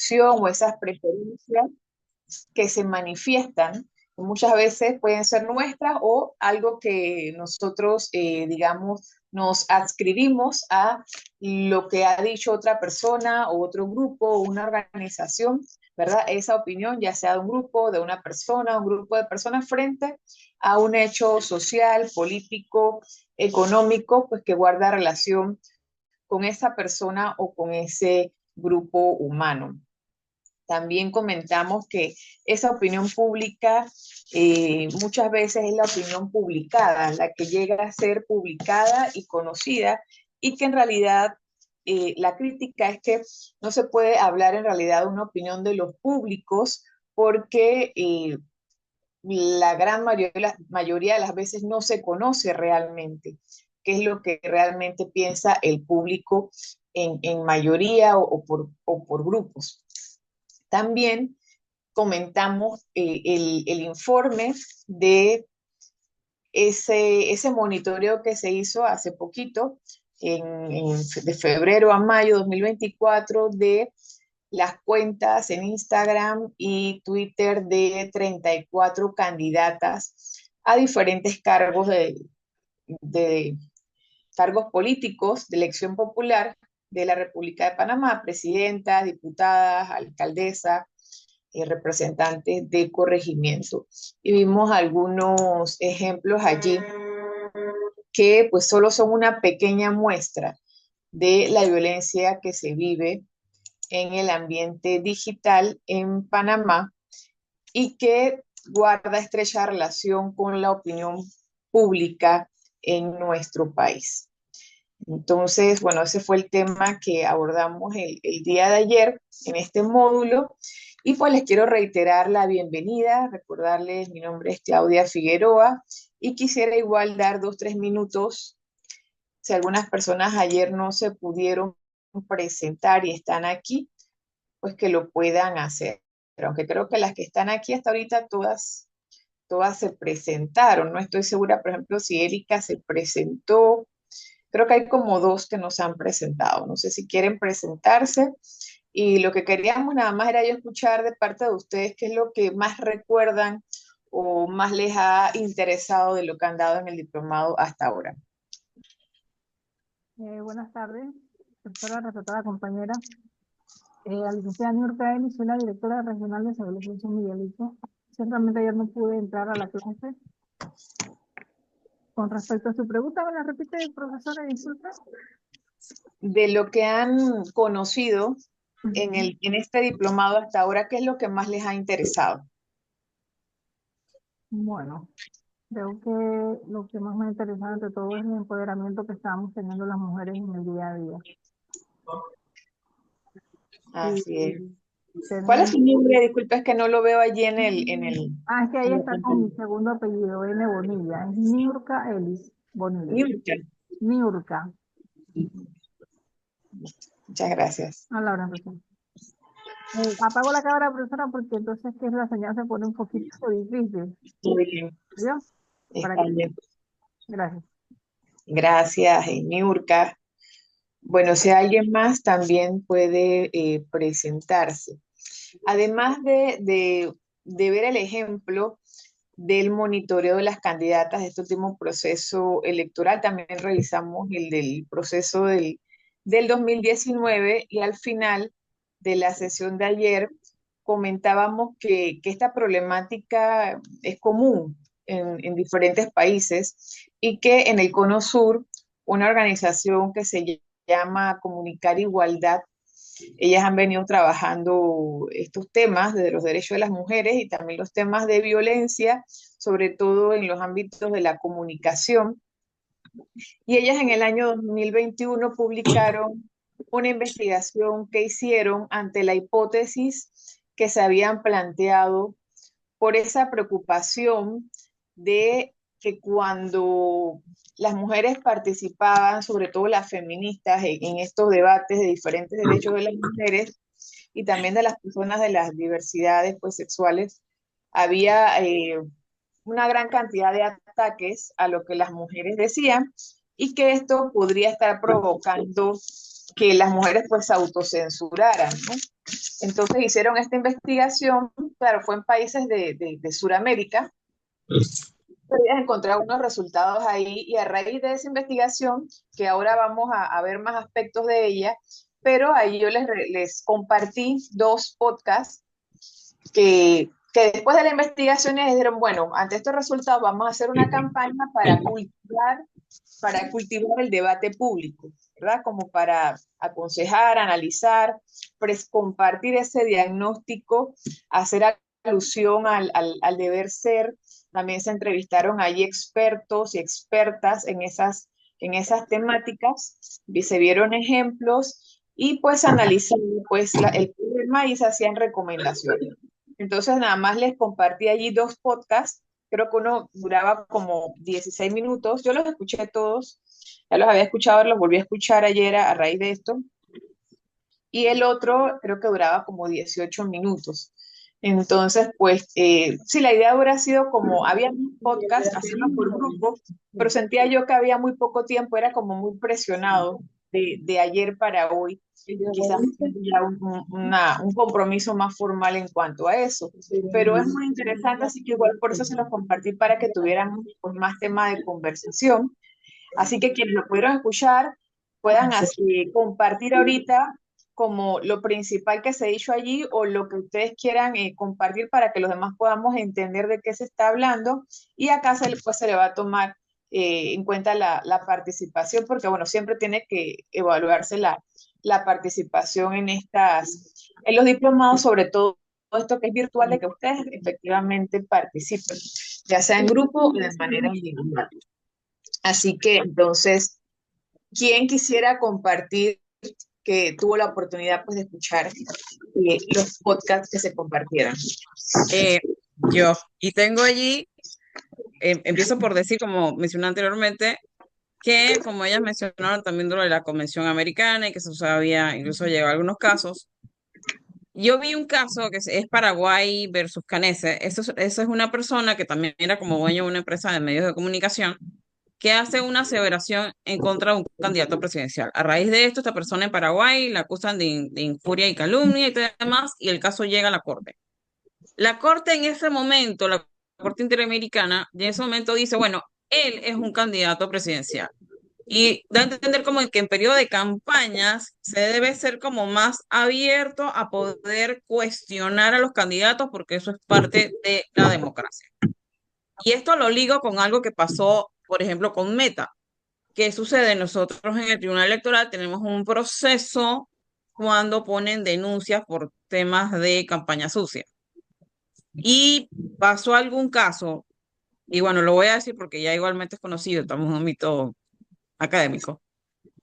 elección o esas preferencias que se manifiestan, muchas veces pueden ser nuestras o algo que nosotros, digamos, nos adscribimos a lo que ha dicho otra persona o otro grupo o una organización, ¿verdad? Esa opinión, ya sea de un grupo, de una persona, un grupo de personas frente a un hecho social, político, económico, pues que guarda relación con esa persona o con ese grupo humano. También comentamos que esa opinión pública muchas veces es la opinión publicada, la que llega a ser publicada y conocida, y que en realidad la crítica es que no se puede hablar en realidad de una opinión de los públicos porque la gran mayoría de las veces no se conoce realmente qué es lo que realmente piensa el público en mayoría o por grupos. También comentamos el informe de ese monitoreo que se hizo hace poquito, de febrero a mayo 2024, de las cuentas en Instagram y Twitter de 34 candidatas a diferentes cargos de cargos políticos de elección popular de la República de Panamá, presidentas, diputadas, alcaldesas, representantes de corregimiento. Y vimos algunos ejemplos allí que pues solo son una pequeña muestra de la violencia que se vive en el ambiente digital en Panamá y que guarda estrecha relación con la opinión pública en nuestro país. Entonces, bueno, ese fue el tema que abordamos el día de ayer en este módulo. Y pues les quiero reiterar la bienvenida, recordarles, mi nombre es Claudia Figueroa y quisiera igual dar 2, 3 minutos, si algunas personas ayer no se pudieron presentar y están aquí, pues que lo puedan hacer. Pero aunque creo que las que están aquí hasta ahorita todas se presentaron, no estoy segura, por ejemplo, si Erika se presentó. Creo que hay como dos que nos han presentado. No sé si quieren presentarse. Y lo que queríamos nada más era yo escuchar de parte de ustedes qué es lo que más recuerdan o más les ha interesado de lo que han dado en el diplomado hasta ahora. Buenas tardes, profesora, respetada compañera. La licenciada Niurka Eli, soy la directora regional de Salud de San Miguelito. Ciertamente ayer no pude entrar a la clase. Con respecto a su pregunta, ¿me la repite, profesora? Disculpe. De lo que han conocido Ujú. en este diplomado hasta ahora, ¿qué es lo que más les ha interesado? Bueno, creo que lo que más me ha interesado ante todo es el empoderamiento que estamos teniendo las mujeres en el día a día. Así es. Y ¿Cuál es tenemos... su nombre? Disculpa, es que no lo veo allí Ah, es que ahí en la está con pantalla. mi segundo apellido, N. Bonilla. Es Niurka Elis Bonilla. Niurka. Niurka. Muchas gracias. A la hora, profesora. Apago la cámara, profesora, porque entonces que la señal se pone un poquito difícil. Muy bien. ¿Yo? Para Está que... bien. Gracias. Gracias, Niurka. Bueno, si alguien más también puede presentarse. Además de ver el ejemplo del monitoreo de las candidatas de este último proceso electoral, también revisamos el del proceso del 2019 y al final de la sesión de ayer comentábamos que esta problemática es común en diferentes países y que en el Cono Sur, una organización que se llama Comunicar Igualdad, ellas han venido trabajando estos temas de los derechos de las mujeres y también los temas de violencia, sobre todo en los ámbitos de la comunicación. Y ellas en el año 2021 publicaron una investigación que hicieron ante la hipótesis que se habían planteado por esa preocupación de que cuando las mujeres participaban, sobre todo las feministas, en estos debates de diferentes derechos de las mujeres y también de las personas de las diversidades pues, sexuales, había una gran cantidad de ataques a lo que las mujeres decían y que esto podría estar provocando que las mujeres pues se autocensuraran, ¿no? Entonces hicieron esta investigación, claro, fue en países de Sudamérica, pero ellas encontraron unos resultados ahí y a raíz de esa investigación, que ahora vamos a ver más aspectos de ella, pero ahí yo les compartí dos podcasts que después de la investigación ellos dijeron, bueno, ante estos resultados vamos a hacer una campaña para cultivar el debate público, ¿verdad? Como para aconsejar, analizar, compartir ese diagnóstico, hacer alusión al deber ser. También se entrevistaron ahí expertos y expertas en esas temáticas, y se vieron ejemplos y pues analizaron pues, el problema y se hacían recomendaciones. Entonces nada más les compartí allí dos podcasts, creo que uno duraba como 16 minutos, yo los escuché todos, ya los había escuchado, los volví a escuchar ayer a raíz de esto, y el otro creo que duraba como 18 minutos. Entonces, pues, sí, la idea hubiera sido como, había un podcast, hacerlo por grupo, pero sentía yo que había muy poco tiempo, era como muy presionado de ayer para hoy, quizás ya un compromiso más formal en cuanto a eso, pero es muy interesante, así que igual por eso se los compartí para que tuviéramos pues, más tema de conversación. Así que quienes lo pudieron escuchar puedan así, compartir ahorita como lo principal que se ha dicho allí o lo que ustedes quieran compartir para que los demás podamos entender de qué se está hablando y acá pues, se le va a tomar en cuenta la participación porque bueno, siempre tiene que evaluarse la participación en los diplomados, sobre todo esto que es virtual, de que ustedes efectivamente participen, ya sea en grupo o de manera individual. Así que entonces, ¿quién quisiera compartir que tuvo la oportunidad pues, de escuchar los podcasts que se compartieron? Eh, yo, y tengo allí, empiezo por decir, como mencioné anteriormente, que como ellas mencionaron también lo de la Convención Americana y que eso había incluso llegado a algunos casos. Yo vi un caso que es Paraguay versus Canese. Eso es una persona que también era como dueño de una empresa de medios de comunicación que hace una aseveración en contra de un candidato presidencial. A raíz de esto, esta persona en Paraguay la acusan de injuria y calumnia y todo demás, y el caso llega a la corte. La corte en ese momento, la Corte Interamericana, en ese momento dice, bueno, él es un candidato presidencial. Y da a entender como que en periodo de campañas se debe ser como más abierto a poder cuestionar a los candidatos porque eso es parte de la democracia. Y esto lo ligo con algo que pasó, por ejemplo, con Meta. ¿Qué sucede? Nosotros en el Tribunal Electoral tenemos un proceso cuando ponen denuncias por temas de campaña sucia. Y pasó algún caso, y bueno, lo voy a decir porque ya igualmente es conocido, estamos en un ámbito académico,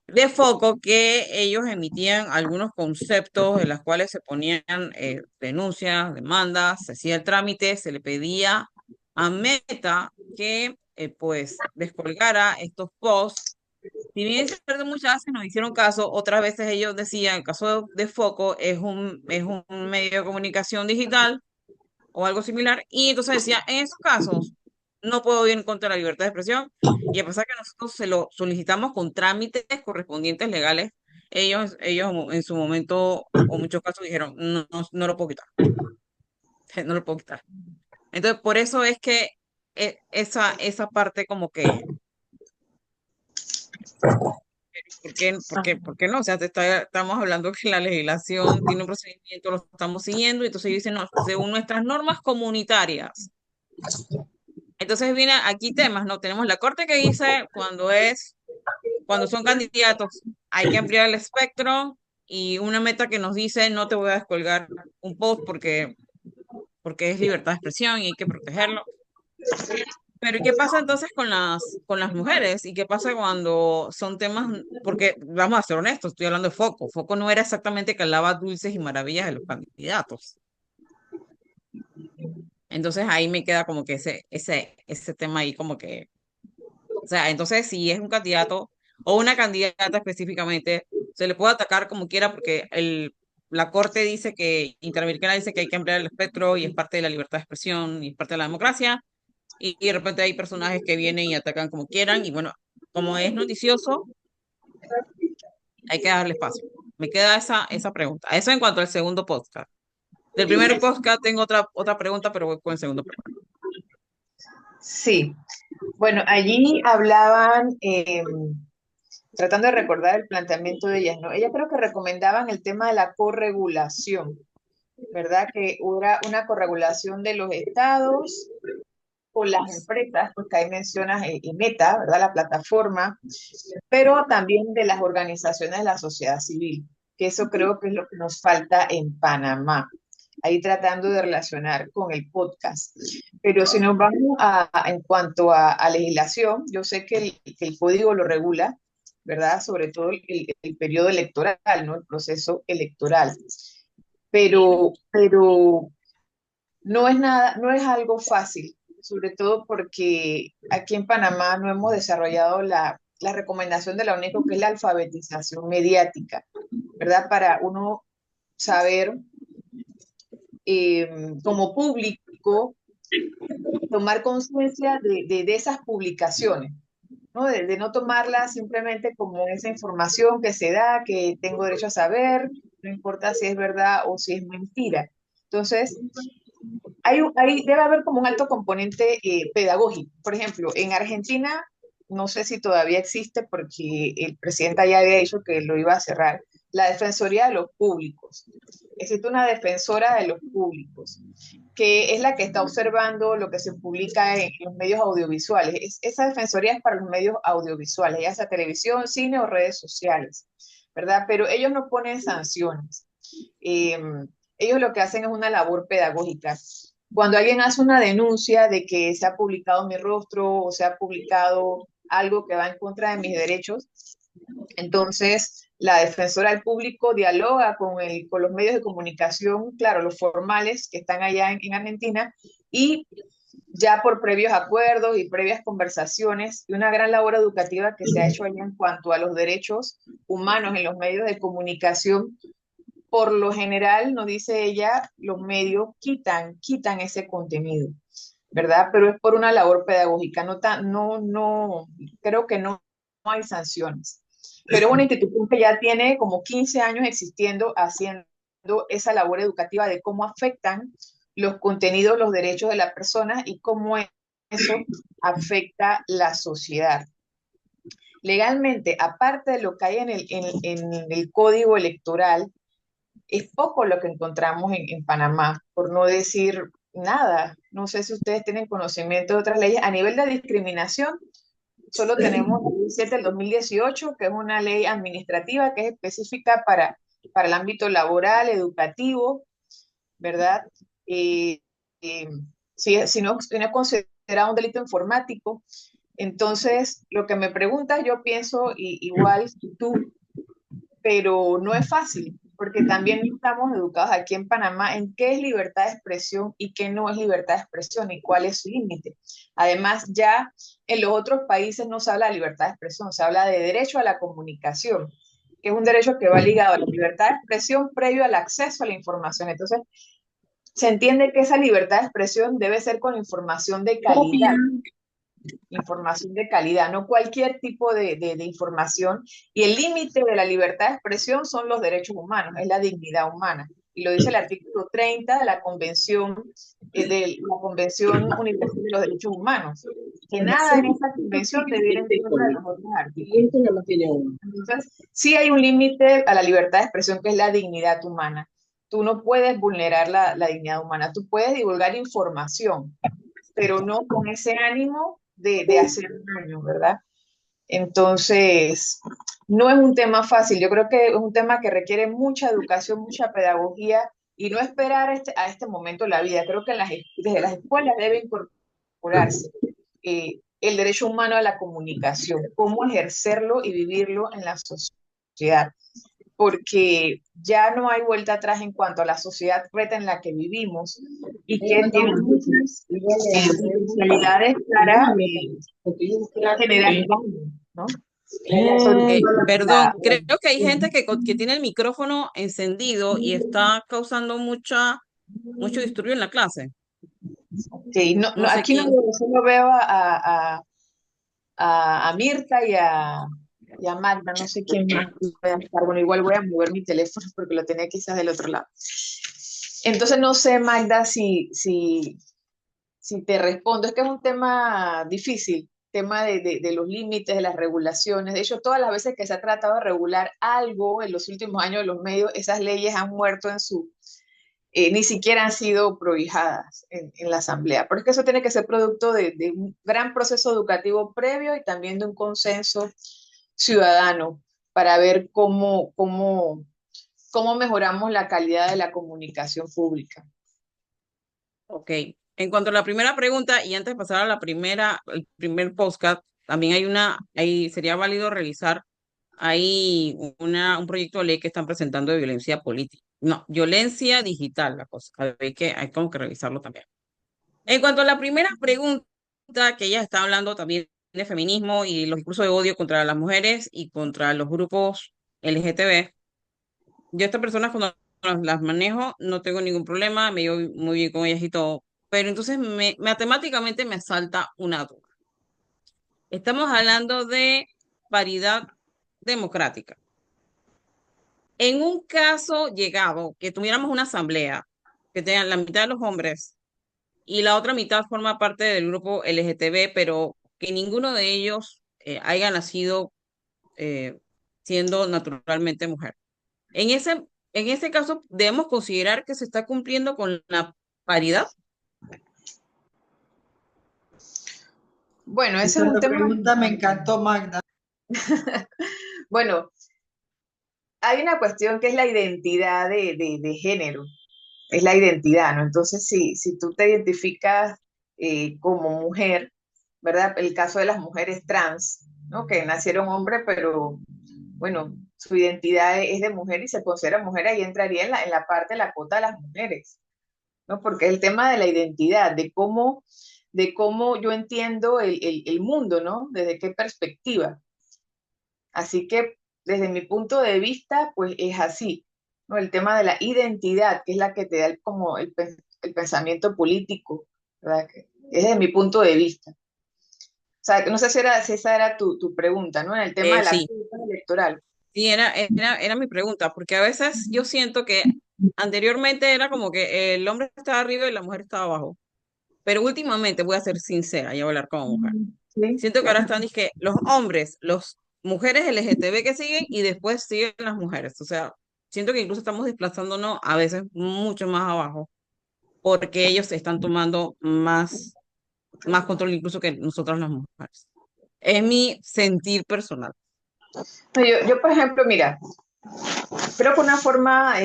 de Foco, que ellos emitían algunos conceptos en los cuales se ponían denuncias, demandas, se hacía el trámite, se le pedía a Meta que pues descolgara estos posts. Si bien es cierto, muchas veces nos hicieron caso, otras veces ellos decían, el caso de Foco es un medio de comunicación digital o algo similar, y entonces decía, en esos casos no puedo ir en contra de la libertad de expresión, y a pesar que nosotros se lo solicitamos con trámites correspondientes legales, ellos en su momento, o en muchos casos, dijeron, no, no, no lo puedo quitar, no lo puedo quitar. Entonces, por eso es que esa parte como que, ¿por qué no? O sea, estamos hablando que la legislación tiene un procedimiento, lo estamos siguiendo, y entonces ellos dicen, no, según nuestras normas comunitarias. Entonces viene aquí temas, ¿no? Tenemos la corte que dice cuando son candidatos, hay que ampliar el espectro, y una meta que nos dice no te voy a descolgar un post porque es libertad de expresión y hay que protegerlo. Pero ¿qué pasa entonces con las mujeres? ¿Y qué pasa cuando son temas? Porque vamos a ser honestos, estoy hablando de Foco. Foco no era exactamente que hablaba dulces y maravillas de los candidatos. Entonces ahí me queda como que ese tema ahí como que, o sea, entonces si es un candidato o una candidata específicamente, se le puede atacar como quiera porque la Corte dice que, Interamericana dice que hay que ampliar el espectro y es parte de la libertad de expresión y es parte de la democracia, y de repente hay personajes que vienen y atacan como quieran, y bueno, como es noticioso, hay que darle espacio. Me queda esa pregunta. Eso en cuanto al segundo podcast. Del primer podcast tengo otra pregunta, pero voy con el segundo primero. Sí, bueno, allí hablaban, tratando de recordar el planteamiento de ellas, ¿no? Ellas creo que recomendaban el tema de la corregulación, ¿verdad? Que hubiera una corregulación de los estados con las empresas, porque ahí mencionas Meta, ¿verdad? La plataforma, pero también de las organizaciones de la sociedad civil, que eso creo que es lo que nos falta en Panamá, ahí tratando de relacionar con el podcast. Pero si nos vamos en cuanto a legislación, yo sé que el código lo regula, ¿verdad? Sobre todo el periodo electoral, ¿no? El proceso electoral. Pero no es nada, no es algo fácil, sobre todo porque aquí en Panamá no hemos desarrollado la recomendación de la UNESCO, que es la alfabetización mediática, ¿verdad? Para uno saber, como público, tomar conciencia de esas publicaciones, ¿no? De no tomarla simplemente como esa información que se da, que tengo derecho a saber, no importa si es verdad o si es mentira. Entonces, debe haber como un alto componente pedagógico. Por ejemplo, en Argentina, no sé si todavía existe porque el presidente ya había dicho que lo iba a cerrar, la Defensoría de los Públicos. Existe una defensora de los públicos, que es la que está observando lo que se publica en los medios audiovisuales. Esa defensoría es para los medios audiovisuales, ya sea televisión, cine o redes sociales, ¿verdad? Pero ellos no ponen sanciones. Eh, Ellos lo que hacen es una labor pedagógica. Cuando alguien hace una denuncia de que se ha publicado mi rostro o se ha publicado algo que va en contra de mis derechos, entonces la defensora del público dialoga con los medios de comunicación, claro, los formales que están allá en Argentina, y ya por previos acuerdos y previas conversaciones y una gran labor educativa que se ha hecho allá en cuanto a los derechos humanos en los medios de comunicación, por lo general, nos dice ella, los medios quitan ese contenido, ¿verdad? Pero es por una labor pedagógica, creo que no hay sanciones. Pero es una institución que ya tiene como 15 años existiendo, haciendo esa labor educativa de cómo afectan los contenidos, los derechos de las personas y cómo eso afecta la sociedad. Legalmente, aparte de lo que hay en el código electoral, es poco lo que encontramos en Panamá, por no decir nada. No sé si ustedes tienen conocimiento de otras leyes. A nivel de discriminación, solo tenemos la ley 7 del 2018, que es una ley administrativa que es específica para el ámbito laboral, educativo, ¿verdad? Eh, eh, si no es considerado un delito informático. Entonces, lo que me preguntas, yo pienso igual que tú, pero no es fácil, porque también estamos educados aquí en Panamá en qué es libertad de expresión y qué no es libertad de expresión y cuál es su límite. Además, ya en los otros países no se habla de libertad de expresión, se habla de derecho a la comunicación, que es un derecho que va ligado a la libertad de expresión previo al acceso a la información. Entonces, se entiende que esa libertad de expresión debe ser con información de calidad, no cualquier tipo de información. Y el límite de la libertad de expresión son los derechos humanos, es la dignidad humana. Y lo dice el artículo 30 de la Convención Universal de los Derechos Humanos, que nada en esa convención debiera en contra de los otros artículos. Entonces, sí hay un límite a la libertad de expresión, que es la dignidad humana. Tú no puedes vulnerar la dignidad humana, tú puedes divulgar información, pero no con ese ánimo de hacer daño, ¿verdad? Entonces, no es un tema fácil, yo creo que es un tema que requiere mucha educación, mucha pedagogía y no esperar a este momento de la vida. Creo que desde las escuelas debe incorporarse el derecho humano a la comunicación, cómo ejercerlo y vivirlo en la sociedad, porque ya no hay vuelta atrás en cuanto a la sociedad reta en la que vivimos y que tiene muchas potencialidades para generar daño, ¿no? Perdón, creo que hay gente que tiene el micrófono encendido y está causando mucho disturbio en la clase. Sí, No sé aquí no quién. solo veo a Mirta Ya Magda, no sé quién más puede estar. Bueno, igual voy a mover mi teléfono porque lo tenía quizás del otro lado. Entonces no sé, Magda, si te respondo. Es que es un tema difícil, tema de los límites, de las regulaciones. De hecho, todas las veces que se ha tratado de regular algo en los últimos años de los medios, esas leyes han muerto ni siquiera han sido prohijadas en la Asamblea. Pero es que eso tiene que ser producto de un gran proceso educativo previo y también de un consenso ciudadano para ver cómo mejoramos la calidad de la comunicación pública. Ok. En cuanto a la primera pregunta, y antes de pasar a el primer podcast, también ahí sería válido revisar, hay un proyecto de ley que están presentando de violencia política. No, violencia digital, la cosa. Hay como que revisarlo también. En cuanto a la primera pregunta, que ella está hablando también de feminismo y los discursos de odio contra las mujeres y contra los grupos LGTB, yo estas personas cuando las manejo no tengo ningún problema, me llevo muy bien con ellas y todo, pero entonces matemáticamente me salta una duda. Estamos hablando de paridad democrática. En un caso llegado, que tuviéramos una asamblea, que tengan la mitad de los hombres y la otra mitad forma parte del grupo LGTB, pero que ninguno de ellos haya nacido eh, siendo naturalmente mujer. En ese caso, debemos considerar que se está cumpliendo con la paridad. Bueno, ese es Esa un tema, pregunta me encantó, Magda. bueno, hay una cuestión que es la identidad de género, es la identidad, ¿no? Entonces, si tú te identificas como mujer, ¿verdad? El caso de las mujeres trans, ¿no? Que nacieron hombre, pero bueno, su identidad es de mujer y se considera mujer, ahí entraría en la parte de la cuota de las mujeres, ¿no? Porque el tema de la identidad, de cómo yo entiendo el mundo, ¿no? Desde qué perspectiva. Así que desde mi punto de vista, pues es así, ¿no? El tema de la identidad, que es la que te da como el pensamiento político, ¿verdad? Es desde mi punto de vista. O sea, no sé si esa era tu pregunta, ¿no? En el tema de la Sí, cuota electoral. sí, era mi pregunta, porque a veces yo siento que anteriormente era como que el hombre estaba arriba y la mujer estaba abajo, pero últimamente, voy a ser sincera y voy a hablar como mujer. Sí, Siento que ahora están, que los hombres, los mujeres LGTB que siguen y después siguen las mujeres. O sea, siento que incluso estamos desplazándonos a veces mucho más abajo porque ellos están tomando más control incluso que nosotras las mujeres. Es mi sentir personal. no, yo, por ejemplo, mira, creo que una forma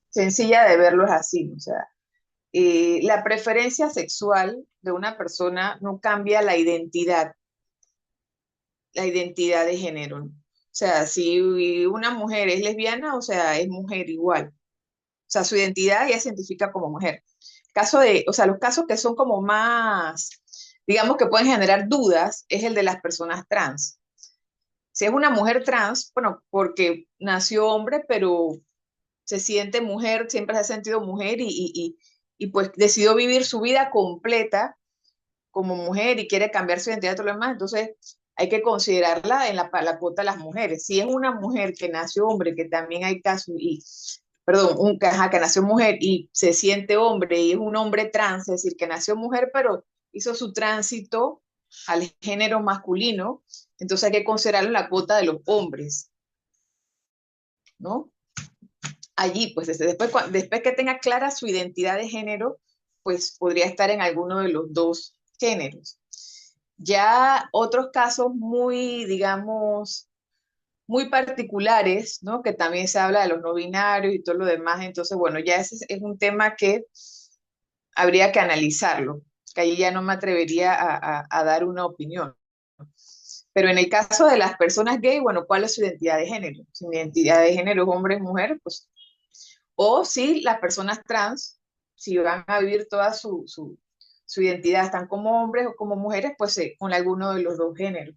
sencilla de verlo es así, ¿no? O sea, la preferencia sexual de una persona no cambia la identidad de género, ¿no? O sea, si una mujer es lesbiana, o sea, es mujer igual. O sea, su identidad ya se identifica como mujer. O sea, los casos que son como más, digamos que pueden generar dudas, es el de las personas trans. Si es una mujer trans, bueno, porque nació hombre, pero se siente mujer, siempre se ha sentido mujer y pues decidió vivir su vida completa como mujer y quiere cambiar su identidad y todo lo demás, entonces hay que considerarla en la cuota de las mujeres. Si es una mujer que nació hombre, que también hay casos, perdón, que nació mujer y se siente hombre y es un hombre trans, es decir, que nació mujer, pero hizo su tránsito al género masculino, entonces hay que considerarlo en la cuota de los hombres, ¿no? Allí, pues después que tenga clara su identidad de género, pues podría estar en alguno de los dos géneros. Ya otros casos muy, digamos, muy particulares, ¿no? Que también se habla de los no binarios y todo lo demás. Entonces, bueno, ya ese es un tema que habría que analizarlo, que ahí ya no me atrevería a dar una opinión. Pero en el caso de las personas gay, bueno, ¿cuál es su identidad de género? Si mi identidad de género es hombre, es mujer, pues, o si las personas trans, si van a vivir toda su identidad, están como hombres o como mujeres, pues con alguno de los dos géneros.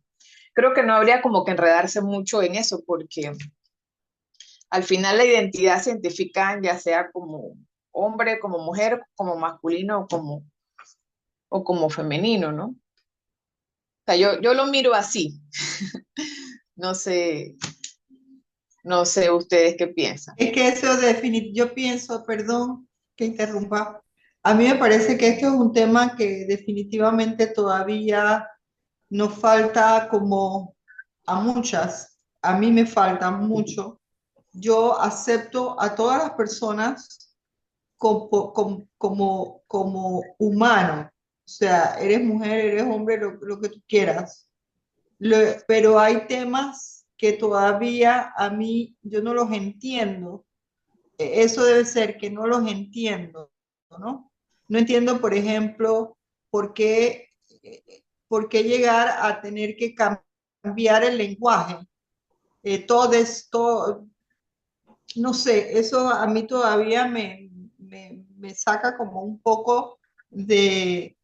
Creo que no habría como que enredarse mucho en eso, porque al final la identidad se identifica ya sea como hombre, como mujer, como masculino o como femenino, ¿no? O sea, yo lo miro así. No sé, no sé ustedes qué piensan. Es que eso yo pienso, perdón que interrumpa, a mí me parece que esto es un tema que definitivamente todavía nos falta como a muchas, a mí me falta mucho. Yo acepto a todas las personas como humano, o sea, eres mujer, eres hombre, lo que tú quieras. Pero hay temas que todavía a mí yo no los entiendo. Eso debe ser que no los entiendo, ¿no? No entiendo, por ejemplo, por qué, por qué llegar a tener que cambiar el lenguaje. Todo esto, no sé, eso a mí todavía me saca como un poco de,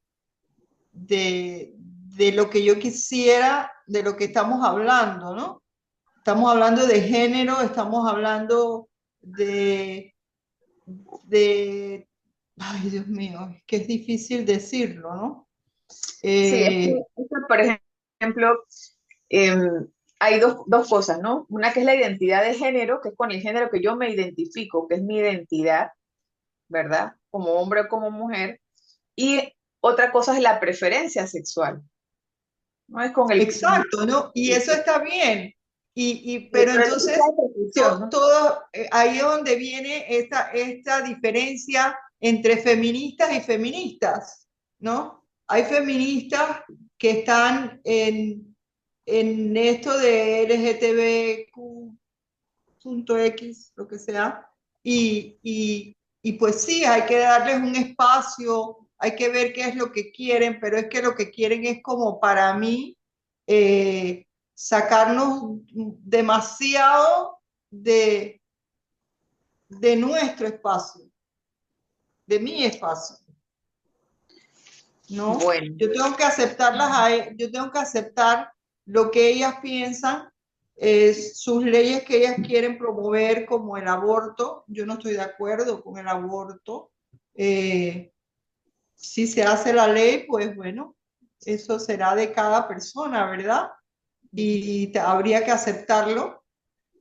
de lo que yo quisiera, de lo que estamos hablando, ¿no? Estamos hablando de género, estamos hablando de, ay Dios mío, es que es difícil decirlo, ¿no? Sí, por ejemplo, hay dos cosas, ¿no? Una que es la identidad de género, que es con el género que yo me identifico, que es mi identidad, ¿verdad? Como hombre o como mujer. Y otra cosa es la preferencia sexual, ¿no? Es con el... Exacto, ¿no? Y eso está bien. Pero Pero eso entonces, es la percepción, ¿no? ahí es donde viene esta diferencia entre feministas y feministas, ¿no? Hay feministas que están en esto de LGTBQ.x, lo que sea, y pues sí, hay que darles un espacio, hay que ver qué es lo que quieren, pero es que lo que quieren es como para mí sacarnos demasiado de nuestro espacio, de mi espacio, ¿no? Bueno, Yo tengo que yo tengo que aceptar lo que ellas piensan, sus leyes que ellas quieren promover como el aborto. Yo no estoy de acuerdo con el aborto. Si se hace la ley, pues bueno, eso será de cada persona, ¿verdad? Y habría que aceptarlo.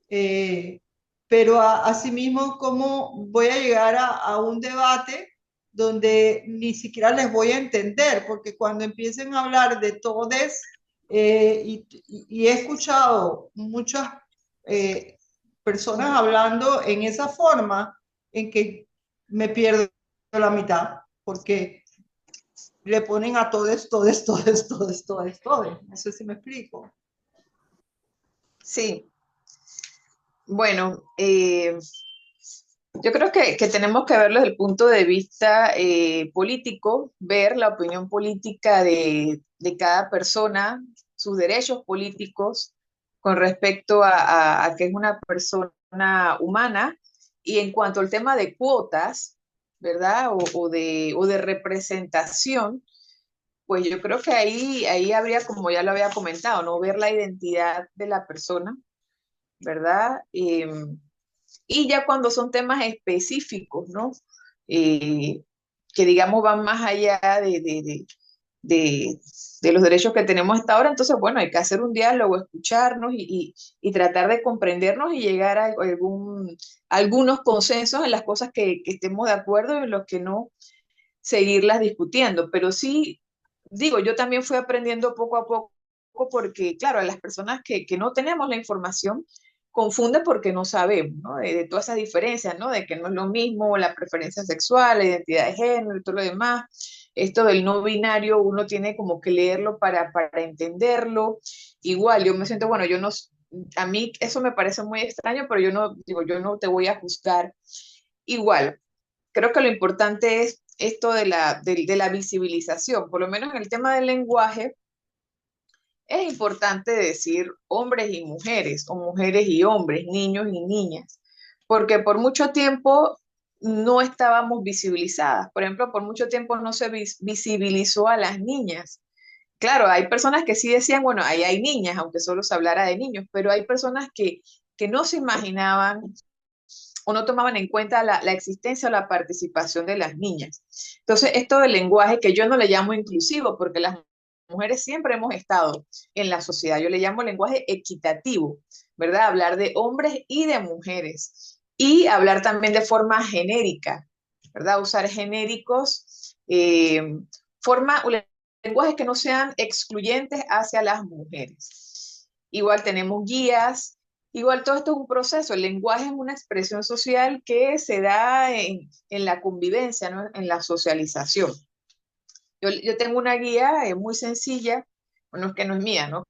Eh, pero asimismo, ¿cómo voy a llegar a un debate donde ni siquiera les voy a entender? Porque cuando empiecen a hablar de todes, y he escuchado muchas personas hablando en esa forma, en que me pierdo la mitad, porque le ponen a todes, todes, todes, todes, todes, todes. No sé si me explico. sí. Bueno, yo creo que tenemos que verlo desde el punto de vista político, ver la opinión política de cada persona, sus derechos políticos con respecto a que es una persona humana. Y en cuanto al tema de cuotas, ¿verdad? O de representación, pues yo creo que ahí habría, como ya lo había comentado, ¿no? Ver la identidad de la persona, ¿verdad? Y ya cuando son temas específicos, ¿no? Eh, que digamos van más allá de- de los derechos que tenemos hasta ahora, entonces, bueno, hay que hacer un diálogo, escucharnos y tratar de comprendernos y llegar a algunos consensos en las cosas que estemos de acuerdo y en los que no seguirlas discutiendo. Pero sí, digo, yo también fui aprendiendo poco a poco porque, claro, a las personas que no tenemos la información, confunde porque no sabemos, ¿no? De todas esas diferencias, ¿no? De que no es lo mismo la preferencia sexual, la identidad de género y todo lo demás. Esto del no binario, uno tiene como que leerlo para entenderlo. Igual, yo me siento, bueno, yo no, a mí eso me parece muy extraño, pero yo no, digo, yo no te voy a juzgar. Igual, creo que lo importante es esto de la visibilización, por lo menos en el tema del lenguaje, es importante decir hombres y mujeres, o mujeres y hombres, niños y niñas, porque por mucho tiempo no estábamos visibilizadas. Por ejemplo, por mucho tiempo no se visibilizó a las niñas. Claro, hay personas que sí decían, bueno, ahí hay niñas, aunque solo se hablara de niños, pero hay personas que no se imaginaban o no tomaban en cuenta la existencia o la participación de las niñas. Entonces, esto del lenguaje, que yo no le llamo inclusivo, porque las mujeres siempre hemos estado en la sociedad. Yo le llamo lenguaje equitativo, ¿verdad? Hablar de hombres y de mujeres. Y hablar también de forma genérica, ¿verdad? Usar genéricos, lenguajes que no sean excluyentes hacia las mujeres. Igual tenemos guías, igual todo esto es un proceso. El lenguaje es una expresión social que se da en la convivencia, ¿no? En la socialización. Yo tengo una guía muy sencilla, bueno, es que no es mía, ¿no?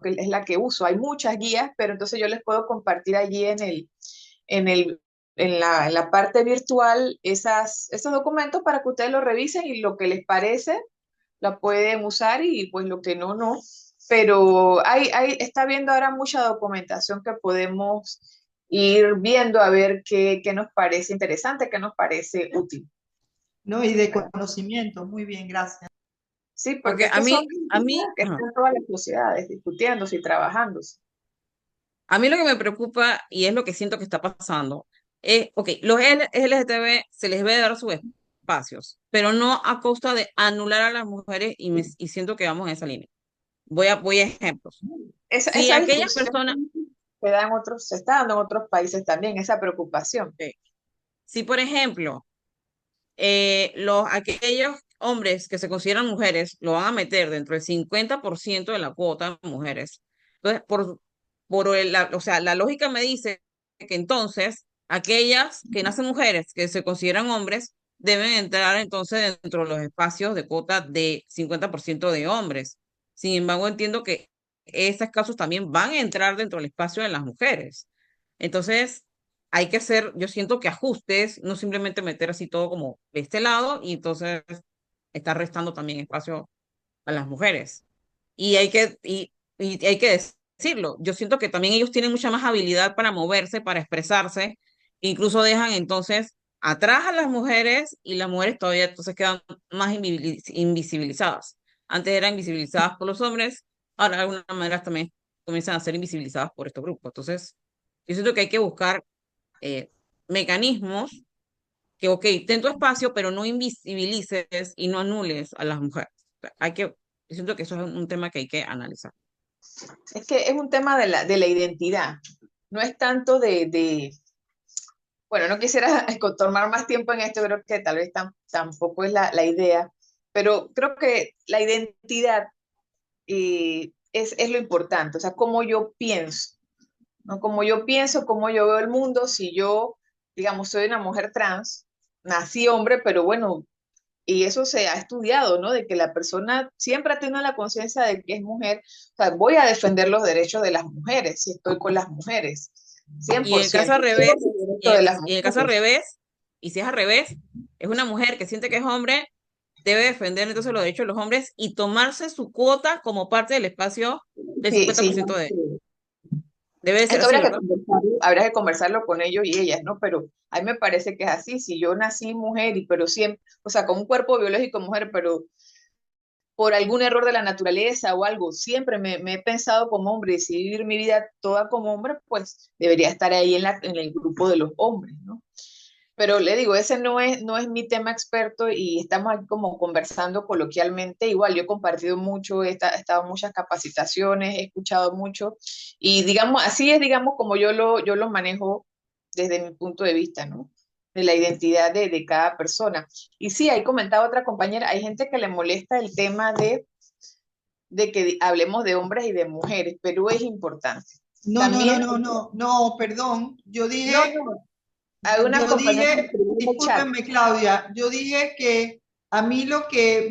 Que es la que uso. Hay muchas guías, pero entonces yo les puedo compartir allí en el, en la parte virtual esos documentos para que ustedes los revisen y lo que les parece la pueden usar y pues lo que no, no. Pero está viendo ahora mucha documentación que podemos ir viendo a ver qué nos parece interesante, qué nos parece útil. ¿no? Y de conocimiento, muy bien, gracias. Sí, Porque porque es que son a mí, temas que están todas las sociedades discutiéndose y trabajándose. a mí lo que me preocupa y es lo que siento que está pasando es, ok, los LGTB se les debe dar sus espacios, pero no a costa de anular a las mujeres y siento que vamos en esa línea. Voy a ejemplos. Si Esa aquellas discusión personas, se está dando en otros países también, esa preocupación. si por ejemplo, aquellos hombres que se consideran mujeres lo van a meter dentro del 50% de la cuota de mujeres. Entonces, o sea, la lógica me dice que entonces aquellas que nacen mujeres, que se consideran hombres, deben entrar entonces dentro de los espacios de cuota de 50% de hombres. Sin embargo, entiendo que esos casos también van a entrar dentro del espacio de las mujeres. Entonces, hay que hacer, yo siento que ajustes, no simplemente meter así todo como de este lado y entonces está restando también espacio a las mujeres. Y hay que decirlo, yo siento que también ellos tienen mucha más habilidad para moverse, para expresarse, incluso dejan entonces atrás a las mujeres y las mujeres todavía entonces quedan más invisibilizadas. Antes eran invisibilizadas por los hombres, ahora de alguna manera también comienzan a ser invisibilizadas por estos grupos. Entonces, yo siento que hay que buscar eh, mecanismos que, ok, ten tu espacio, pero no invisibilices y no anules a las mujeres. O sea, yo siento que eso es un tema que hay que analizar. Es que es un tema de la identidad, no es tanto bueno, no quisiera tomar más tiempo en esto, creo que tal vez tampoco es la idea, pero creo que la identidad es lo importante, o sea, cómo yo pienso, ¿no? Cómo yo pienso, cómo yo veo el mundo, si yo, digamos, soy una mujer trans, nací hombre, pero bueno, y eso se ha estudiado, ¿no? De que la persona siempre ha tenido la conciencia de que es mujer, o sea, voy a defender los derechos de las mujeres, si estoy con las mujeres, Y en el caso 100%, al revés, los derechos de las y en el caso al mujeres. revés, y si es al revés, es una mujer que siente que es hombre, debe defender entonces los derechos de los hombres y tomarse su cuota como parte del espacio del Sí, cincuenta por sí. ciento debe de ser Esto así, ¿verdad? habría que conversarlo con ellos y ellas, ¿no? Pero a mí me parece que es así. Si yo nací mujer pero siempre, o sea, con un cuerpo biológico mujer, pero por algún error de la naturaleza o algo, siempre me he pensado como hombre y decidí vivir mi vida toda como hombre, pues debería estar ahí en el grupo de los hombres, ¿no? Pero le digo, ese no es mi tema experto y estamos aquí como conversando coloquialmente. Igual yo he compartido mucho, he estado en muchas capacitaciones, he escuchado mucho y digamos, así es, digamos, como yo lo manejo desde mi punto de vista, ¿no? De la identidad de cada persona. Y sí, ahí comentaba otra compañera, hay gente que le molesta el tema de que hablemos de hombres y de mujeres, pero es importante. No, no, no, También, no, no, no, perdón. no, no, hay una Yo compañera que dije, escribió en el chat. discúlpenme, Claudia, yo dije que a mí lo que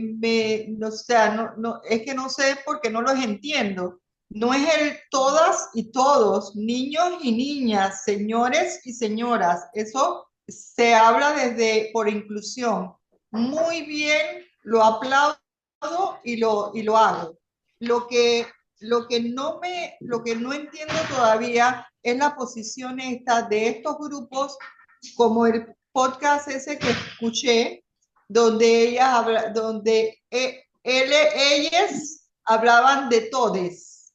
o sea, es que no sé porque no los entiendo. No es el todas y todos, niños y niñas, señores y señoras. Eso se habla desde por inclusión. Muy bien, lo aplaudo y lo hago. Lo que, lo que no entiendo todavía es la posición esta de estos grupos como el podcast ese que escuché, donde ellas hablaban de todes,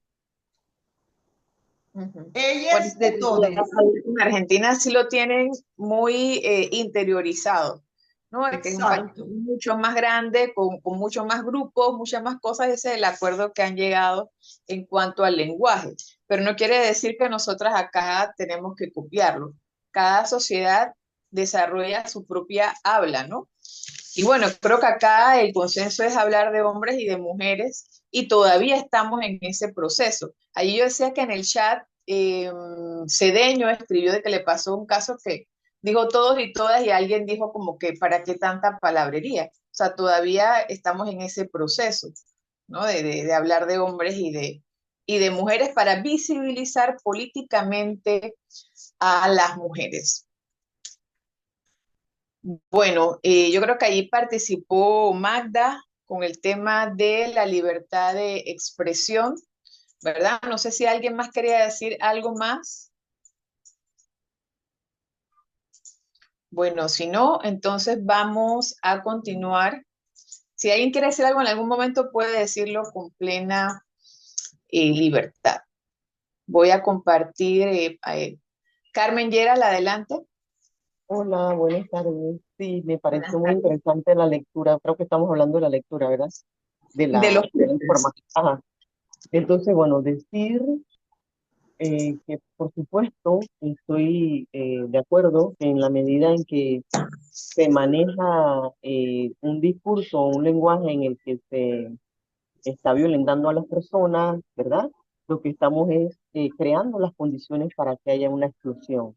Ujú. Bueno, ellas de todes. en Argentina sí lo tienen muy interiorizado. ¿no? Que es un país Exacto. mucho más grande, con mucho más grupos, muchas más cosas, ese es el acuerdo que han llegado en cuanto al lenguaje. Pero no quiere decir que nosotras acá tenemos que copiarlo. Cada sociedad desarrolla su propia habla, ¿no? Y bueno, creo que acá el consenso es hablar de hombres y de mujeres y todavía estamos en ese proceso. Allí yo decía que en el chat Cedeño escribió de que le pasó un caso que dijo todos y todas y alguien dijo como que ¿para qué tanta palabrería? O sea, todavía estamos en ese proceso, ¿no? De hablar de hombres y de mujeres para visibilizar políticamente a las mujeres. Bueno, yo creo que allí participó Magda con el tema de la libertad de expresión, ¿verdad? No sé si alguien más quería decir algo más. Bueno, si no, entonces vamos a continuar. Si alguien quiere decir algo en algún momento, puede decirlo con plena libertad. Voy a compartir. Carmen Yera, adelante. Hola, buenas tardes. Sí, me pareció Buenas muy tardes. interesante la lectura. Creo que estamos hablando de la lectura, ¿verdad? De De los de la jueces. información. Ajá. Entonces, bueno, decir que por supuesto estoy de acuerdo que en la medida en que se maneja un discurso o un lenguaje en el que se está violentando a las personas, ¿verdad? Lo que estamos es creando las condiciones para que haya una exclusión.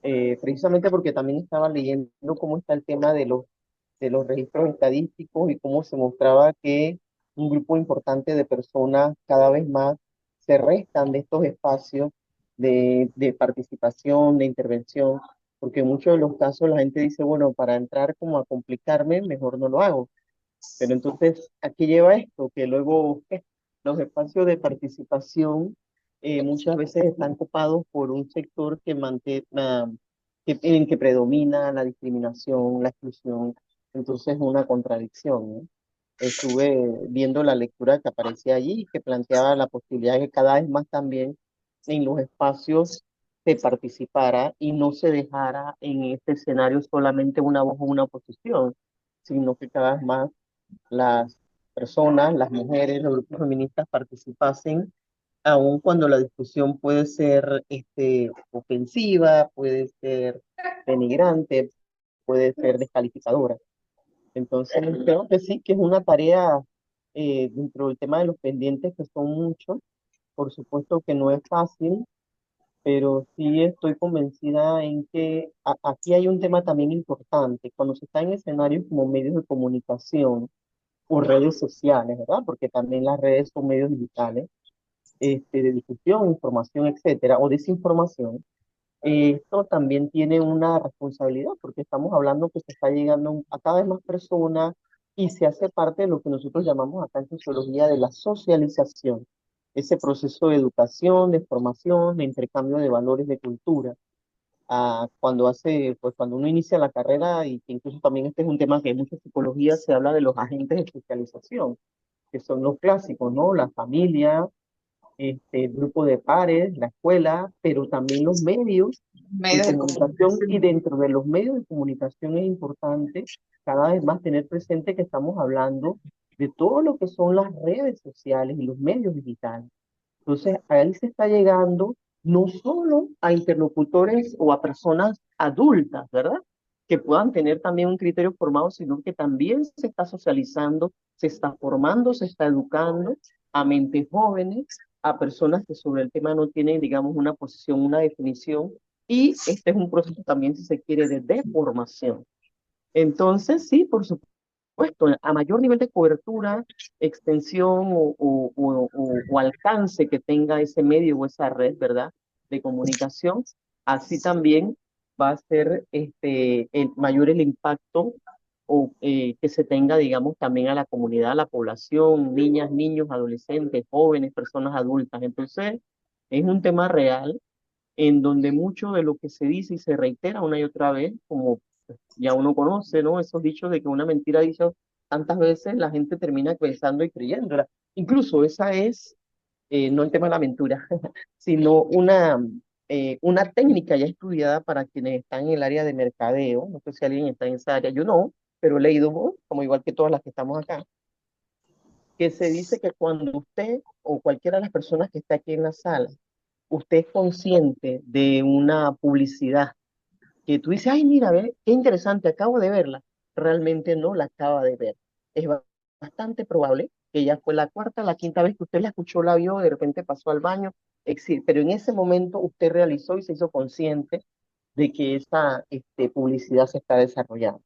Precisamente porque también estaba leyendo cómo está el tema de los registros estadísticos y cómo se mostraba que un grupo importante de personas cada vez más se restan de estos espacios de participación, de intervención, porque en muchos de los casos la gente dice, bueno, para entrar como a complicarme, mejor no lo hago. Pero entonces, ¿a qué lleva esto? Que luego los espacios de participación muchas veces están copados por un sector en que predomina la discriminación, la exclusión. Entonces, es una contradicción, ¿no? Estuve viendo la lectura que aparecía allí y que planteaba la posibilidad de que cada vez más también en los espacios se participara y no se dejara en este escenario solamente una voz o una posición, sino que cada vez más las personas, las mujeres, los grupos feministas participasen, aun cuando la discusión puede ser ofensiva, puede ser denigrante, puede ser descalificadora. Entonces, creo que sí, que es una tarea dentro del tema de los pendientes, que son muchos. Por supuesto que no es fácil, pero sí estoy convencida en que aquí hay un tema también importante. Cuando se está en escenarios como medios de comunicación, o redes sociales, ¿verdad? Porque también las redes son medios digitales, de difusión, información, etcétera, o desinformación. Esto también tiene una responsabilidad porque estamos hablando que se está llegando a cada vez más personas y se hace parte de lo que nosotros llamamos acá en sociología de la socialización, ese proceso de educación, de formación, de intercambio de valores, de cultura. Pues cuando uno inicia la carrera, y que incluso también este es un tema que en mucha psicología se habla de los agentes de socialización, que son los clásicos, ¿no? La familia, el grupo de pares, la escuela, pero también los medios de Medios de comunicación. Y comunicación. dentro de los medios de comunicación es importante cada vez más tener presente que estamos hablando de todo lo que son las redes sociales y los medios digitales. Entonces, ahí se está llegando no solo a interlocutores o a personas adultas, ¿verdad? Que puedan tener también un criterio formado, sino que también se está socializando, se está formando, se está educando a mentes jóvenes, a personas que sobre el tema no tienen, digamos, una posición, una definición. Y este es un proceso también, si se quiere, de deformación. Entonces, sí, por supuesto, a mayor nivel de cobertura, extensión o alcance que tenga ese medio o esa red, ¿verdad? De comunicación, así también va a ser el mayor el impacto que se tenga, digamos, también a la comunidad, a la población, niñas, niños, adolescentes, jóvenes, personas adultas. Entonces, es un tema real en donde mucho de lo que se dice y se reitera una y otra vez, como ya uno conoce, ¿no? Esos dichos de que una mentira dicha tantas veces, la gente termina pensando y creyéndola. Incluso esa es, no el tema de la mentira, sino una técnica ya estudiada para quienes están en el área de mercadeo. No sé si alguien está en esa área, yo no, pero he leído, ¿no? Como igual que todas las que estamos acá, que se dice que cuando usted o cualquiera de las personas que está aquí en la sala, usted es consciente de una publicidad que tú dices, ay, mira, ve, qué interesante, acabo de verla, realmente no la acaba de ver. Es bastante probable que ya fue la cuarta, la quinta vez que usted la escuchó, la vio, de repente pasó al baño, pero en ese momento usted realizó y se hizo consciente de que esa publicidad se está desarrollando.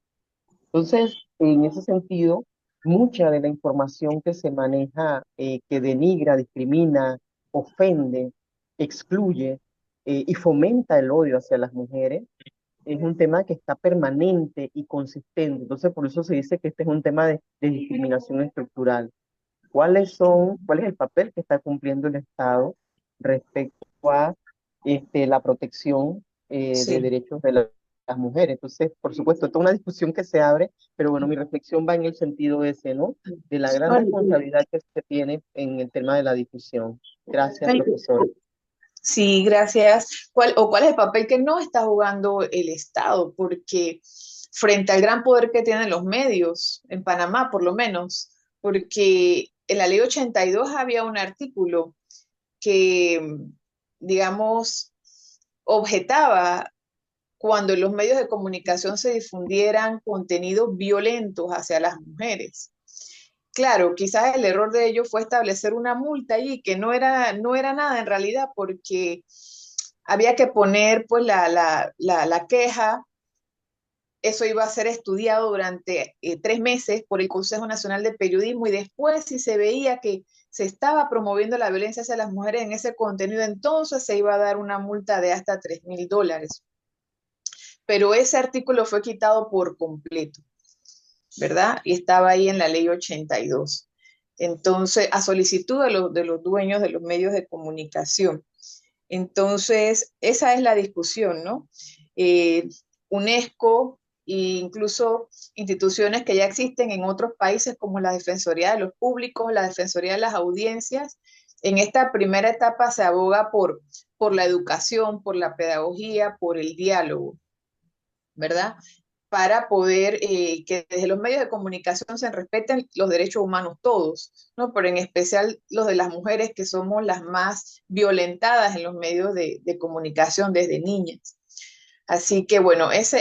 Entonces, en ese sentido, mucha de la información que se maneja, que denigra, discrimina, ofende, excluye y fomenta el odio hacia las mujeres, es un tema que está permanente y consistente. Entonces, por eso se dice que este es un tema de discriminación estructural. ¿Cuál es el papel que está cumpliendo el Estado respecto a la protección de Sí. derechos de las mujeres? Entonces, por supuesto, esto es una discusión que se abre, pero bueno, mi reflexión va en el sentido ese, ¿no? De la gran Ay, responsabilidad que se tiene en el tema de la difusión. Gracias, ay, profesor. sí, gracias. ¿Cuál es el papel que no está jugando el Estado? Porque frente al gran poder que tienen los medios, en Panamá por lo menos, porque en la ley 82 había un artículo que, digamos, objetaba cuando en los medios de comunicación se difundieran contenidos violentos hacia las mujeres. Claro, quizás el error de ellos fue establecer una multa allí, que no era nada en realidad, porque había que poner pues la queja, eso iba a ser estudiado durante 3 meses por el Consejo Nacional de Periodismo y después si se veía que se estaba promoviendo la violencia hacia las mujeres en ese contenido, entonces se iba a dar una multa de hasta $3,000. Pero ese artículo fue quitado por completo, ¿verdad? Y estaba ahí en la ley 82. Entonces, a solicitud de los dueños de los medios de comunicación. Entonces, esa es la discusión, ¿no? Eh, UNESCO e incluso instituciones que ya existen en otros países como la Defensoría de los Públicos, la Defensoría de las Audiencias, en esta primera etapa se aboga por la educación, por la pedagogía, por el diálogo, ¿verdad? Para poder que desde los medios de comunicación se respeten los derechos humanos todos, ¿no? Pero en especial los de las mujeres que somos las más violentadas en los medios de comunicación desde niñas. Así que bueno, ese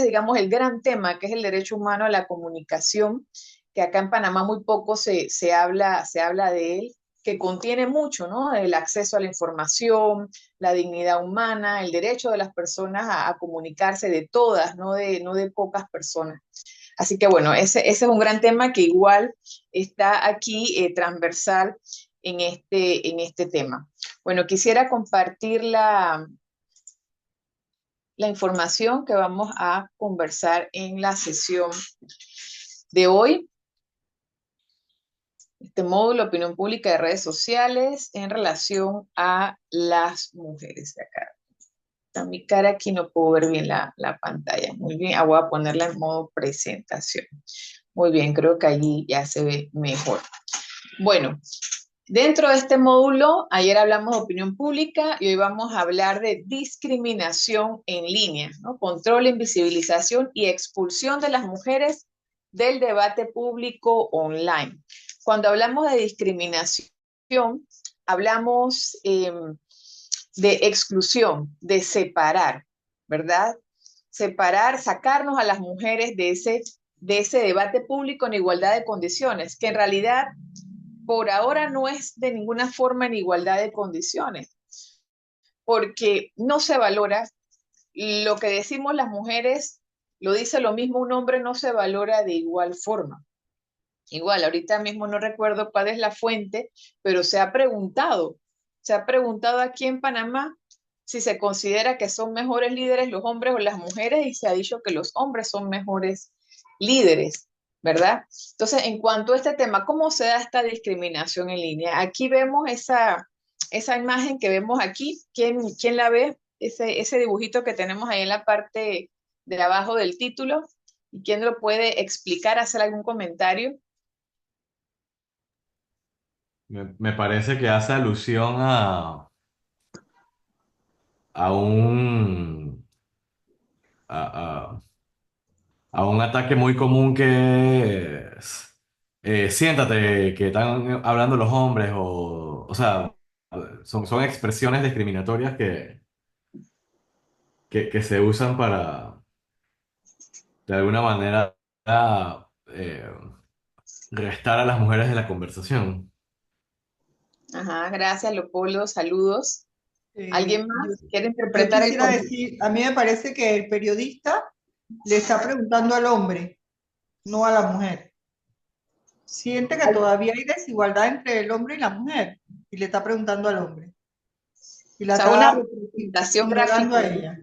digamos el gran tema que es el derecho humano a la comunicación, que acá en Panamá muy poco se habla de él, que contiene mucho, ¿no? El acceso a la información, la dignidad humana, el derecho de las personas a comunicarse de todas, no de pocas personas. Así que bueno, ese es un gran tema que igual está aquí transversal en este tema. Bueno, quisiera compartir la información que vamos a conversar en la sesión de hoy. Este módulo, opinión pública de redes sociales en relación a las mujeres de acá. Está mi cara aquí, no puedo ver bien la pantalla. Muy bien, voy a ponerla en modo presentación. Muy bien, creo que allí ya se ve mejor. Bueno, dentro de este módulo, ayer hablamos de opinión pública y hoy vamos a hablar de discriminación en línea, ¿no? Control, invisibilización y expulsión de las mujeres del debate público online. Cuando hablamos de discriminación, hablamos de exclusión, de separar, ¿verdad? Separar, sacarnos a las mujeres de ese debate público en igualdad de condiciones, que en realidad por ahora no es de ninguna forma en igualdad de condiciones, porque no se valora lo que decimos las mujeres, lo dice lo mismo un hombre, no se valora de igual forma. Igual, ahorita mismo no recuerdo cuál es la fuente, pero se ha preguntado aquí en Panamá si se considera que son mejores líderes los hombres o las mujeres y se ha dicho que los hombres son mejores líderes, ¿verdad? Entonces, en cuanto a este tema, ¿cómo se da esta discriminación en línea? Aquí vemos esa imagen que vemos aquí. ¿Quién la ve? Ese dibujito que tenemos ahí en la parte de abajo del título. ¿Y quién lo puede explicar, hacer algún comentario? Me parece que hace alusión a a, a un ataque muy común que es, siéntate, que están hablando los hombres, o sea, son expresiones discriminatorias que se usan para, de alguna manera, eh, restar a las mujeres de la conversación. Ajá, gracias, Leopoldo, saludos. ¿Alguien Yo, más quiere yo interpretar el quisiera contexto? decir, a mí me parece que el periodista le está preguntando al hombre, no a la mujer. Siente que todavía hay desigualdad entre el hombre y la mujer y le está preguntando al hombre y O la sea, una está representación ignorando gráfica. a ella.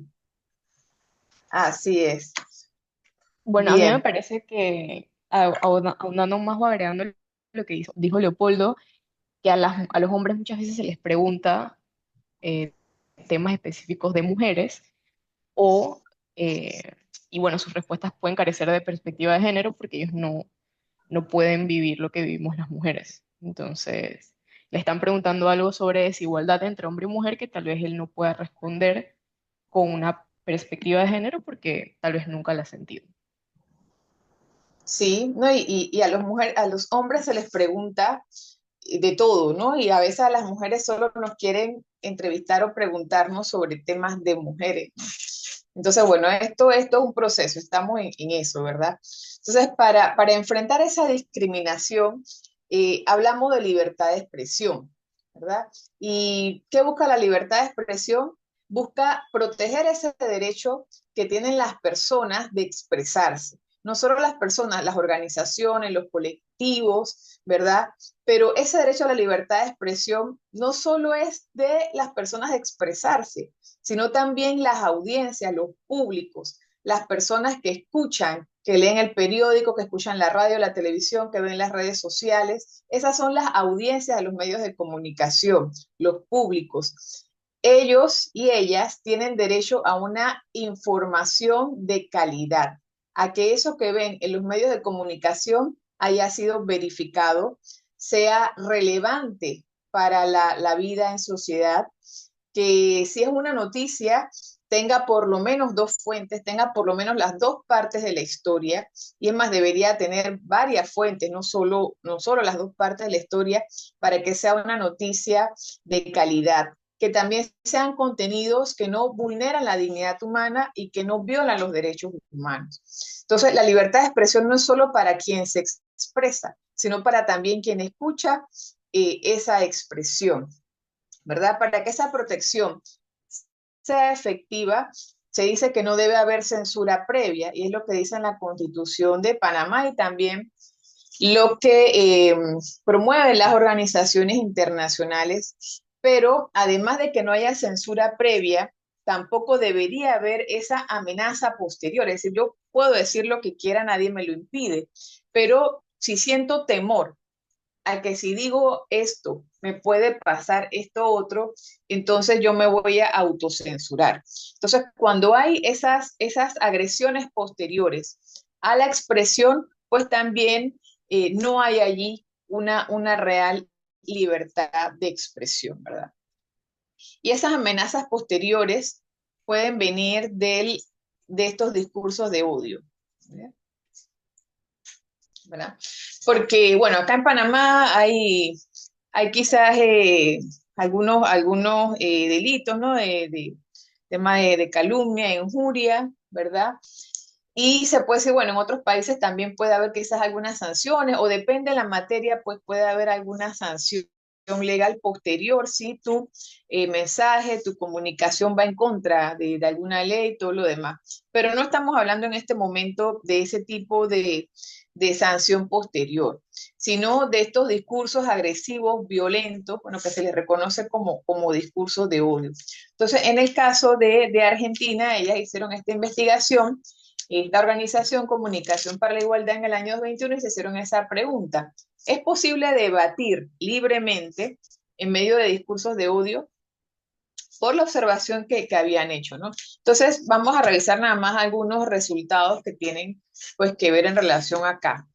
Así es. Bueno, a mí me Bien. parece que, aunando más o agregando lo que dijo Leopoldo, que a los hombres muchas veces se les pregunta eh, temas específicos de mujeres o, eh, y bueno, sus respuestas pueden carecer de perspectiva de género porque ellos no pueden vivir lo que vivimos las mujeres. Entonces, le están preguntando algo sobre desigualdad entre hombre y mujer que tal vez él no pueda responder con una perspectiva de género porque tal vez nunca la ha sentido. Sí, ¿no? Y a a los hombres se les pregunta de todo, ¿no? Y a veces a las mujeres solo nos quieren entrevistar o preguntarnos sobre temas de mujeres, ¿no? Entonces, bueno, esto es un proceso, estamos en eso, ¿verdad? Entonces, para enfrentar esa discriminación, hablamos de libertad de expresión, ¿verdad? ¿Y qué busca la libertad de expresión? Busca proteger ese derecho que tienen las personas de expresarse. No solo las personas, las organizaciones, los colectivos, ¿verdad? Pero ese derecho a la libertad de expresión no solo es de las personas de expresarse, sino también las audiencias, los públicos, las personas que escuchan, que leen el periódico, que escuchan la radio, la televisión, que ven las redes sociales. Esas son las audiencias de los medios de comunicación, los públicos. Ellos y ellas tienen derecho a una información de calidad, a que eso que ven en los medios de comunicación haya sido verificado, sea relevante para la vida en sociedad, que si es una noticia tenga por lo menos dos fuentes, tenga por lo menos las dos partes de la historia, y es más, debería tener varias fuentes, no solo las dos partes de la historia, para que sea una noticia de calidad, que también sean contenidos que no vulneran la dignidad humana y que no violan los derechos humanos. Entonces, la libertad de expresión no es solo para quien se expresa, sino para también quien escucha esa expresión, ¿verdad? Para que esa protección sea efectiva, se dice que no debe haber censura previa, y es lo que dice en la Constitución de Panamá y también lo que promueven las organizaciones internacionales, pero además de que no haya censura previa, tampoco debería haber esa amenaza posterior. Es decir, yo puedo decir lo que quiera, nadie me lo impide, pero si siento temor a que si digo esto, me puede pasar esto otro, entonces yo me voy a autocensurar. Entonces, cuando hay esas agresiones posteriores a la expresión, pues también no hay allí una real libertad de expresión, ¿verdad? Y esas amenazas posteriores pueden venir de estos discursos de odio, ¿verdad? Porque, bueno, acá en Panamá hay quizás algunos delitos, ¿no? De tema de calumnia, injuria, ¿verdad? Y se puede decir, bueno, en otros países también puede haber quizás algunas sanciones, o depende de la materia, pues puede haber alguna sanción legal posterior si tu mensaje, tu comunicación va en contra de alguna ley, todo lo demás. Pero no estamos hablando en este momento de ese tipo de sanción posterior, sino de estos discursos agresivos, violentos, bueno, que se les reconoce como discursos de odio. Entonces, en el caso de Argentina, ellas hicieron esta investigación, esta organización Comunicación para la Igualdad en el año 2021, y se hicieron esa pregunta. ¿Es posible debatir libremente en medio de discursos de odio? Por la observación que habían hecho, ¿no? Entonces, vamos a revisar nada más algunos resultados que tienen pues que ver en relación acá.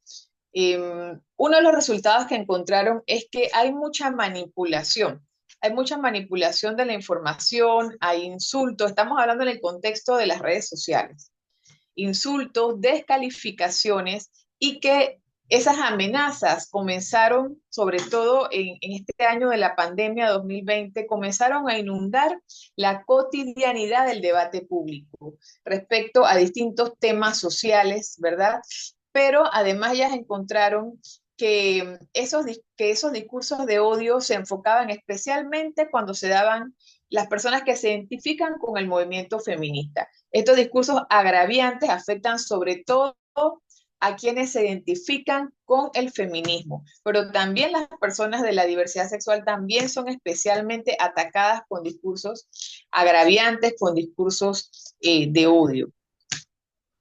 Uno de los resultados que encontraron es que hay mucha manipulación hay mucha manipulación de la información, hay insultos, estamos hablando en el contexto de las redes sociales, insultos, descalificaciones y que esas amenazas comenzaron, sobre todo en este año de la pandemia 2020, comenzaron a inundar la cotidianidad del debate público respecto a distintos temas sociales, ¿verdad? Pero además ellas encontraron que esos discursos de odio se enfocaban especialmente cuando se daban las personas que se identifican con el movimiento feminista. Estos discursos agraviantes afectan sobre todo a quienes se identifican con el feminismo, pero también las personas de la diversidad sexual también son especialmente atacadas con discursos agraviantes, con discursos de odio.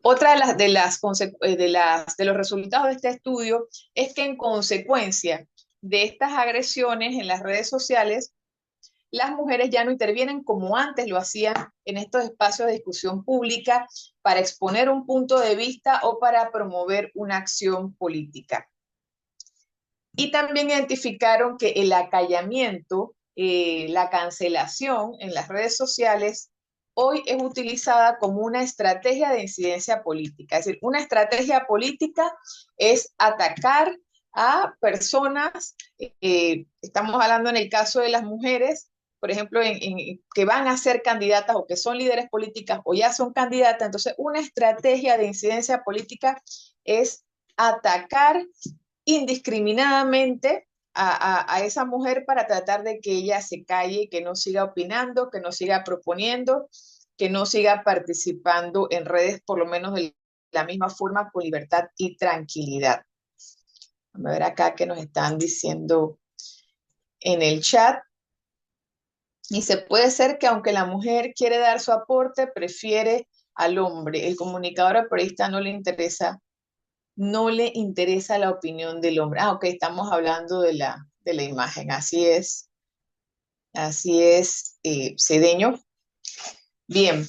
Otra de los resultados de este estudio es que en consecuencia de estas agresiones en las redes sociales, las mujeres ya no intervienen como antes lo hacían en estos espacios de discusión pública para exponer un punto de vista o para promover una acción política. Y también identificaron que el acallamiento, la cancelación en las redes sociales hoy es utilizada como una estrategia de incidencia política. Es decir, una estrategia política es atacar a personas, estamos hablando en el caso de las mujeres, por ejemplo, que van a ser candidatas o que son líderes políticas o ya son candidatas. Entonces, una estrategia de incidencia política es atacar indiscriminadamente a esa mujer para tratar de que ella se calle, que no siga opinando, que no siga proponiendo, que no siga participando en redes, por lo menos de la misma forma, con libertad y tranquilidad. Vamos a ver acá que nos están diciendo en el chat. Y se puede ser que aunque la mujer quiere dar su aporte, prefiere al hombre. El comunicador o periodista no le interesa la opinión del hombre. Ok, estamos hablando de la imagen. Así es, Cedeño. Bien,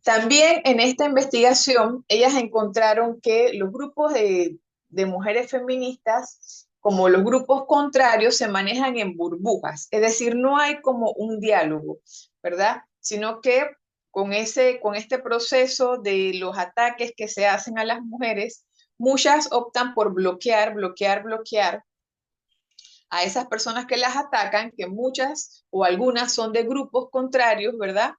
también en esta investigación, ellas encontraron que los grupos de mujeres feministas, como los grupos contrarios, se manejan en burbujas, es decir, no hay como un diálogo, ¿verdad? Sino que con este proceso de los ataques que se hacen a las mujeres, muchas optan por bloquear a esas personas que las atacan, que muchas o algunas son de grupos contrarios, ¿verdad?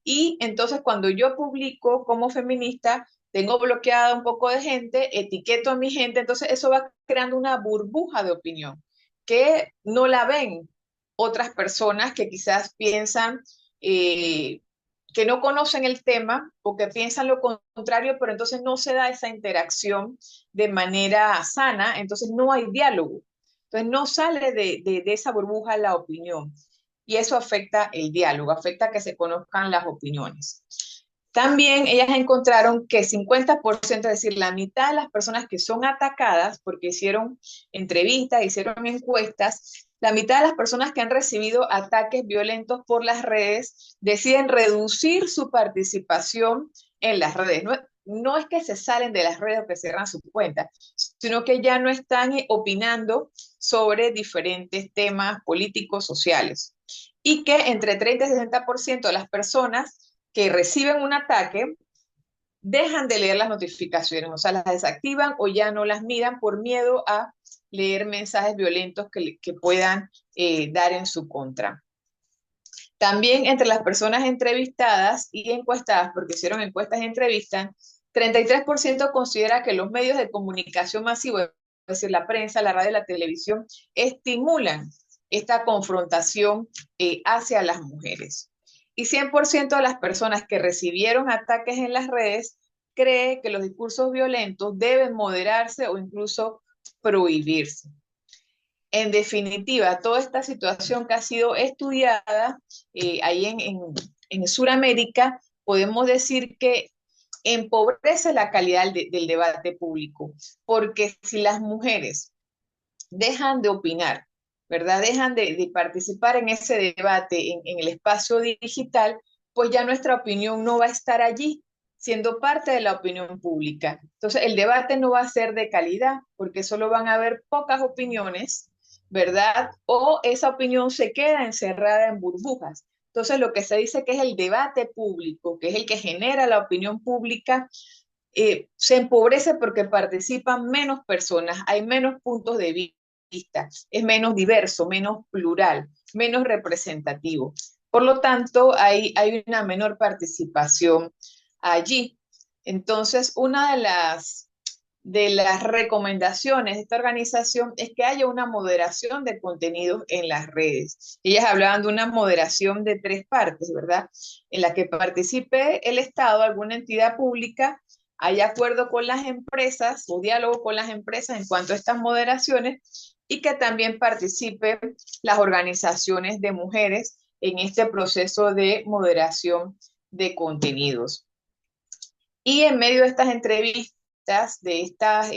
Y entonces cuando yo publico como feminista, tengo bloqueada un poco de gente, etiqueto a mi gente, entonces eso va creando una burbuja de opinión que no la ven otras personas que quizás piensan que no conocen el tema o que piensan lo contrario, pero entonces no se da esa interacción de manera sana, entonces no hay diálogo. Entonces no sale de esa burbuja la opinión y eso afecta el diálogo, afecta que se conozcan las opiniones. También ellas encontraron que 50%, es decir, la mitad de las personas que son atacadas, porque hicieron entrevistas, hicieron encuestas, la mitad de las personas que han recibido ataques violentos por las redes deciden reducir su participación en las redes. No es que se salen de las redes o que cierran su cuenta, sino que ya no están opinando sobre diferentes temas políticos, sociales. Y que entre 30 y 60% de las personas que reciben un ataque dejan de leer las notificaciones, o sea, las desactivan o ya no las miran por miedo a leer mensajes violentos que puedan dar en su contra. También entre las personas entrevistadas y encuestadas, porque hicieron encuestas y entrevistas, 33% considera que los medios de comunicación masivo, es decir, la prensa, la radio y la televisión, estimulan esta confrontación hacia las mujeres. Y 100% de las personas que recibieron ataques en las redes cree que los discursos violentos deben moderarse o incluso prohibirse. En definitiva, toda esta situación que ha sido estudiada ahí en Sudamérica, podemos decir que empobrece la calidad del debate público, porque si las mujeres dejan de opinar, ¿verdad? Dejan de participar en ese debate en el espacio digital, pues ya nuestra opinión no va a estar allí, siendo parte de la opinión pública. Entonces, el debate no va a ser de calidad, porque solo van a haber pocas opiniones, ¿verdad? O esa opinión se queda encerrada en burbujas. Entonces, lo que se dice que es el debate público, que es el que genera la opinión pública, se empobrece porque participan menos personas, hay menos puntos de vista, es menos diverso, menos plural, menos representativo. Por lo tanto, hay una menor participación allí. Entonces, una de las recomendaciones de esta organización es que haya una moderación de contenidos en las redes. Ellas hablaban de una moderación de 3 partes, ¿verdad? En la que participe el Estado, alguna entidad pública, haya acuerdo con las empresas o diálogo con las empresas en cuanto a estas moderaciones y que también participen las organizaciones de mujeres en este proceso de moderación de contenidos. Y en medio de estas entrevistas, de esta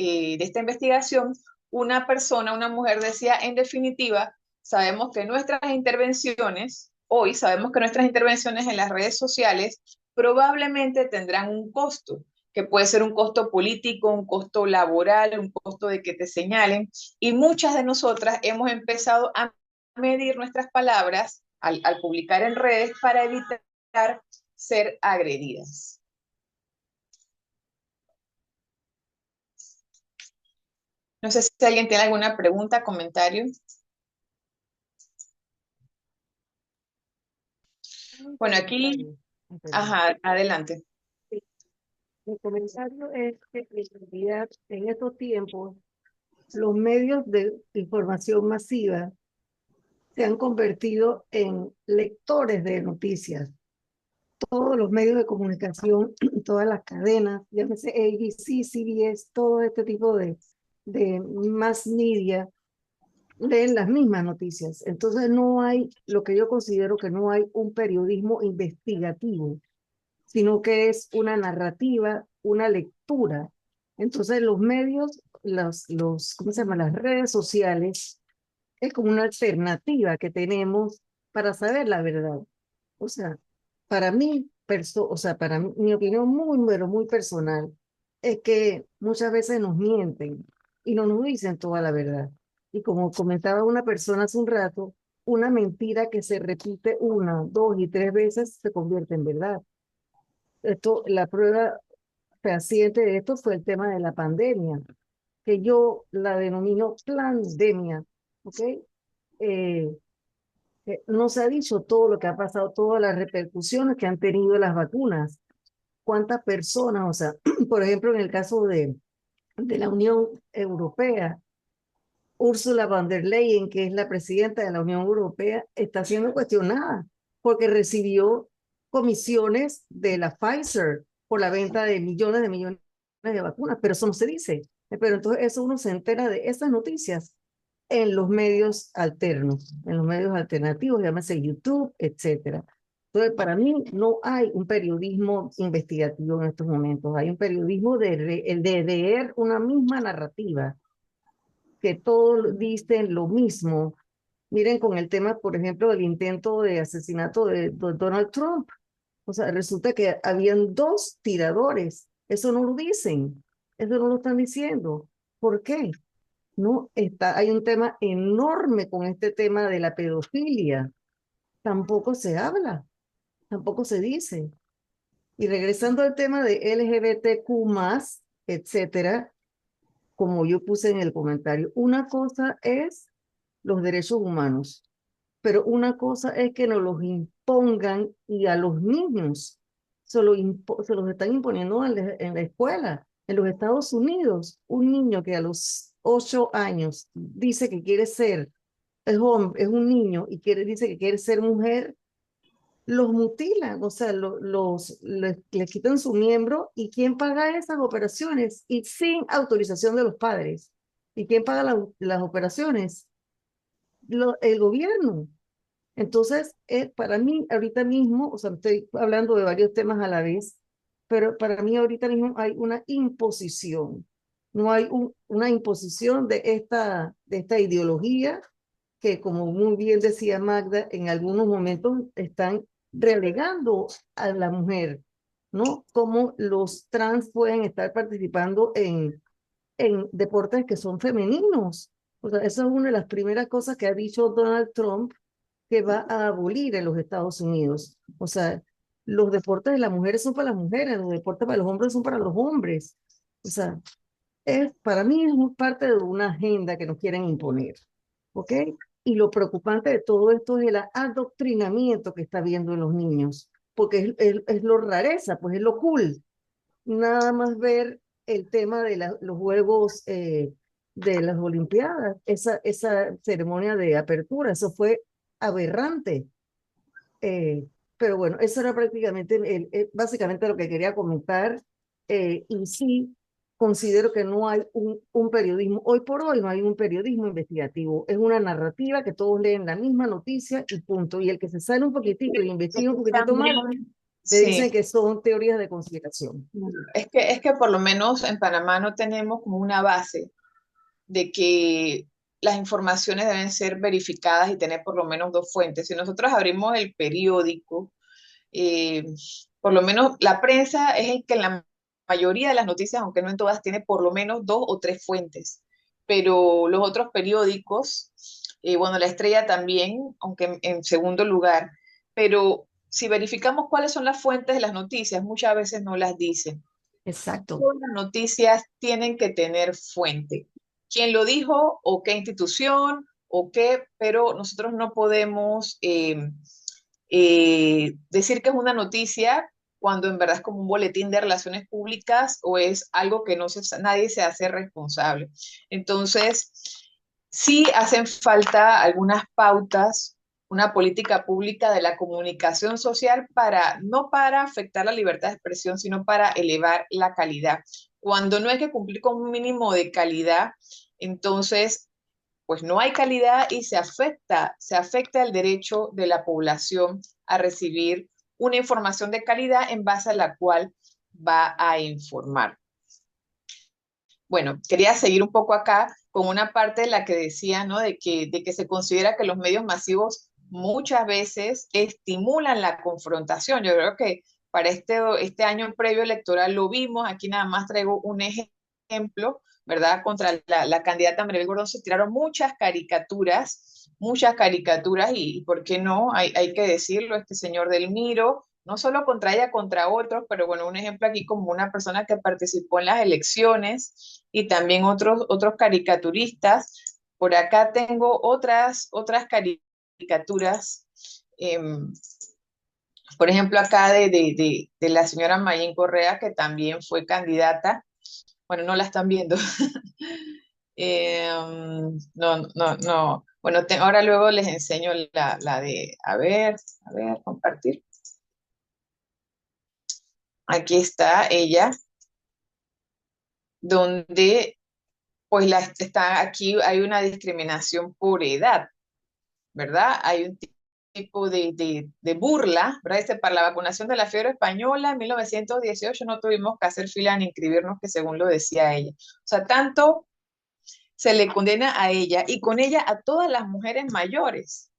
investigación, una persona, una mujer decía, en definitiva, sabemos que nuestras intervenciones en las redes sociales probablemente tendrán un costo, que puede ser un costo político, un costo laboral, un costo de que te señalen, y muchas de nosotras hemos empezado a medir nuestras palabras al publicar en redes para evitar ser agredidas. No sé si alguien tiene alguna pregunta, comentario. Bueno, aquí, ajá, adelante. Mi comentario es que en realidad en estos tiempos los medios de información masiva se han convertido en lectores de noticias. Todos los medios de comunicación, todas las cadenas, llámese ABC, CBS, todo este tipo de mass media, leen las mismas noticias. Entonces no hay, lo que yo considero que no hay un periodismo investigativo, sino que es una narrativa, una lectura. Entonces los medios, ¿cómo se llama? Las redes sociales, es como una alternativa que tenemos para saber la verdad. O sea, para mí, para mí, mi opinión muy, pero muy personal, es que muchas veces nos mienten y no nos dicen toda la verdad. Y como comentaba una persona hace un rato, una mentira que se repite 1, 2 y 3 veces se convierte en verdad. Esto, la prueba fehaciente de esto fue el tema de la pandemia, que yo la denomino pandemia, ¿ok? Eh, no se ha dicho todo lo que ha pasado, todas las repercusiones que han tenido las vacunas. ¿Cuántas personas? O sea, por ejemplo, en el caso de la Unión Europea, Ursula von der Leyen, que es la presidenta de la Unión Europea, está siendo cuestionada porque recibió comisiones de la Pfizer por la venta de millones de vacunas, pero eso no se dice. Pero entonces eso uno se entera de esas noticias en los medios alternos, en los medios alternativos, llámese YouTube, etcétera. Entonces, para mí no hay un periodismo investigativo en estos momentos, hay un periodismo de leer una misma narrativa, que todos dicen lo mismo. Miren con el tema, por ejemplo, del intento de asesinato de Donald Trump. O sea, resulta que habían 2 tiradores. Eso no lo dicen, eso no lo están diciendo. ¿Por qué? No, hay un tema enorme con este tema de la pedofilia. Tampoco se habla, tampoco se dice. Y regresando al tema de LGBTQ+, etcétera, como yo puse en el comentario, una cosa es los derechos humanos, pero una cosa es que nos los impongan y a los niños se los están imponiendo en la escuela. En los Estados Unidos, un niño que a los 8 años dice que quiere ser, es un niño y dice que quiere ser mujer, los mutilan, o sea, les quitan su miembro. ¿Y quién paga esas operaciones? Y sin autorización de los padres. ¿Y quién paga las operaciones? El gobierno. Entonces, para mí, ahorita mismo, o sea, estoy hablando de varios temas a la vez, pero para mí ahorita mismo hay una imposición. No hay una imposición de esta ideología que, como muy bien decía Magda, en algunos momentos están relegando a la mujer, ¿no? Como los trans pueden estar participando en deportes que son femeninos. O sea, esa es una de las primeras cosas que ha dicho Donald Trump que va a abolir en los Estados Unidos. O sea, los deportes de las mujeres son para las mujeres, los deportes para los hombres son para los hombres. O sea, para mí es parte de una agenda que nos quieren imponer, ¿ok? Y lo preocupante de todo esto es el adoctrinamiento que está viendo en los niños, porque es lo rareza, pues es lo cool. Nada más ver el tema de los juegos de las Olimpiadas, esa ceremonia de apertura, eso fue aberrante. Eh, pero bueno, eso era prácticamente, básicamente lo que quería comentar. Y sí, considero que no hay un periodismo, hoy por hoy no hay un periodismo investigativo. Es una narrativa que todos leen la misma noticia y punto. Y el que se sale un poquitito y investiga un poquitito más, También, le dicen sí, que son teorías de conspiración. es que por lo menos en Panamá no tenemos como una base de que las informaciones deben ser verificadas y tener por lo menos dos fuentes. Si nosotros abrimos el periódico, eh, por lo menos la prensa es el que en la mayoría de las noticias, aunque no en todas, tiene por lo menos dos o tres fuentes. Pero los otros periódicos, bueno, La Estrella también, aunque en segundo lugar, pero si verificamos cuáles son las fuentes de las noticias, muchas veces no las dicen. Exacto. Todas las noticias tienen que tener fuente. ¿Quién lo dijo o qué institución o qué? Pero nosotros no podemos decir que es una noticia cuando en verdad es como un boletín de relaciones públicas o es algo que nadie se hace responsable. Entonces, sí hacen falta algunas pautas, una política pública de la comunicación social no para afectar la libertad de expresión, sino para elevar la calidad. Cuando no hay que cumplir con un mínimo de calidad, entonces pues no hay calidad y se afecta el derecho de la población a recibir una información de calidad en base a la cual va a informar. Bueno, quería seguir un poco acá con una parte de la que decía, ¿no? De que se considera que los medios masivos muchas veces estimulan la confrontación. Yo creo que para este año previo electoral lo vimos, aquí nada más traigo un ejemplo, ¿verdad? Contra la candidata Maribel Gordón se tiraron muchas caricaturas y ¿por qué no? Hay que decirlo, este señor Del Miro, no solo contra ella, contra otros, pero bueno, un ejemplo aquí como una persona que participó en las elecciones y también otros caricaturistas. Por acá tengo otras caricaturas, por ejemplo, acá de la señora Mayín Correa, que también fue candidata. Bueno, no la están viendo. No, no, no. Bueno, ahora luego les enseño la de, a ver, compartir. Aquí está ella, donde pues está aquí, hay una discriminación por edad, ¿verdad? Hay un tipo de burla, ¿verdad? Dice, para la vacunación de la fiebre española en 1918 no tuvimos que hacer fila ni inscribirnos, que según lo decía ella. O sea, tanto se le condena a ella y con ella a todas las mujeres mayores,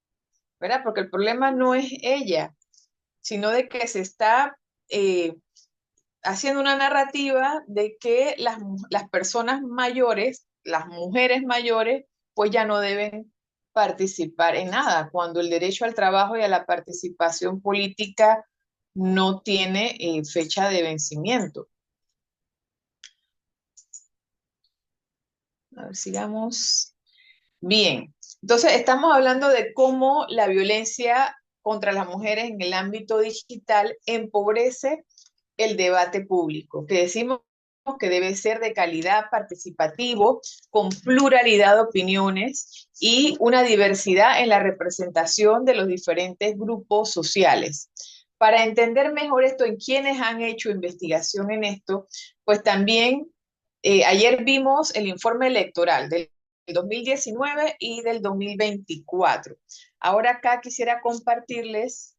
¿verdad? Porque el problema no es ella, sino de que se está haciendo una narrativa de que las personas mayores, las mujeres mayores, pues ya no deben participar en nada, cuando el derecho al trabajo y a la participación política no tiene fecha de vencimiento. A ver, sigamos. Bien, entonces estamos hablando de cómo la violencia contra las mujeres en el ámbito digital empobrece el debate público, que decimos que debe ser de calidad, participativo, con pluralidad de opiniones y una diversidad en la representación de los diferentes grupos sociales. Para entender mejor esto en quienes han hecho investigación en esto, pues también ayer vimos el informe electoral del 2019 y del 2024. Ahora acá quisiera compartirles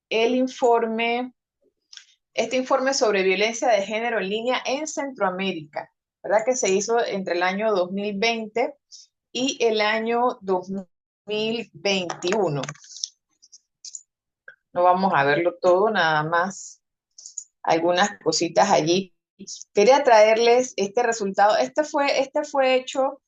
el informe, este informe sobre violencia de género en línea en Centroamérica, ¿verdad? Que se hizo entre el año 2020 y el año 2021. No vamos a verlo todo, nada más algunas cositas allí. Quería traerles este resultado. Este fue hecho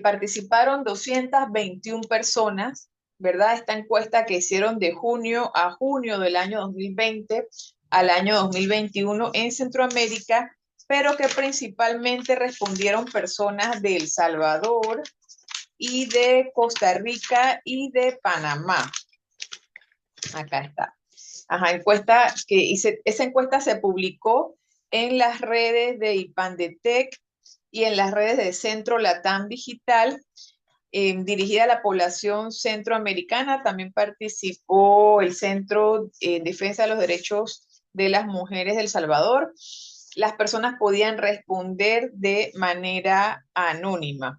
participaron 221 personas, ¿verdad? Esta encuesta que hicieron de junio a junio del año 2020 al año 2021 en Centroamérica, pero que principalmente respondieron personas de El Salvador y de Costa Rica y de Panamá. Acá está. Ajá, encuesta que hice, esa encuesta se publicó en las redes de IPANDETEC y en las redes de Centro Latam Digital, dirigida a la población centroamericana. También participó el Centro Defensa de los Derechos de las Mujeres de El Salvador. Las personas podían responder de manera anónima.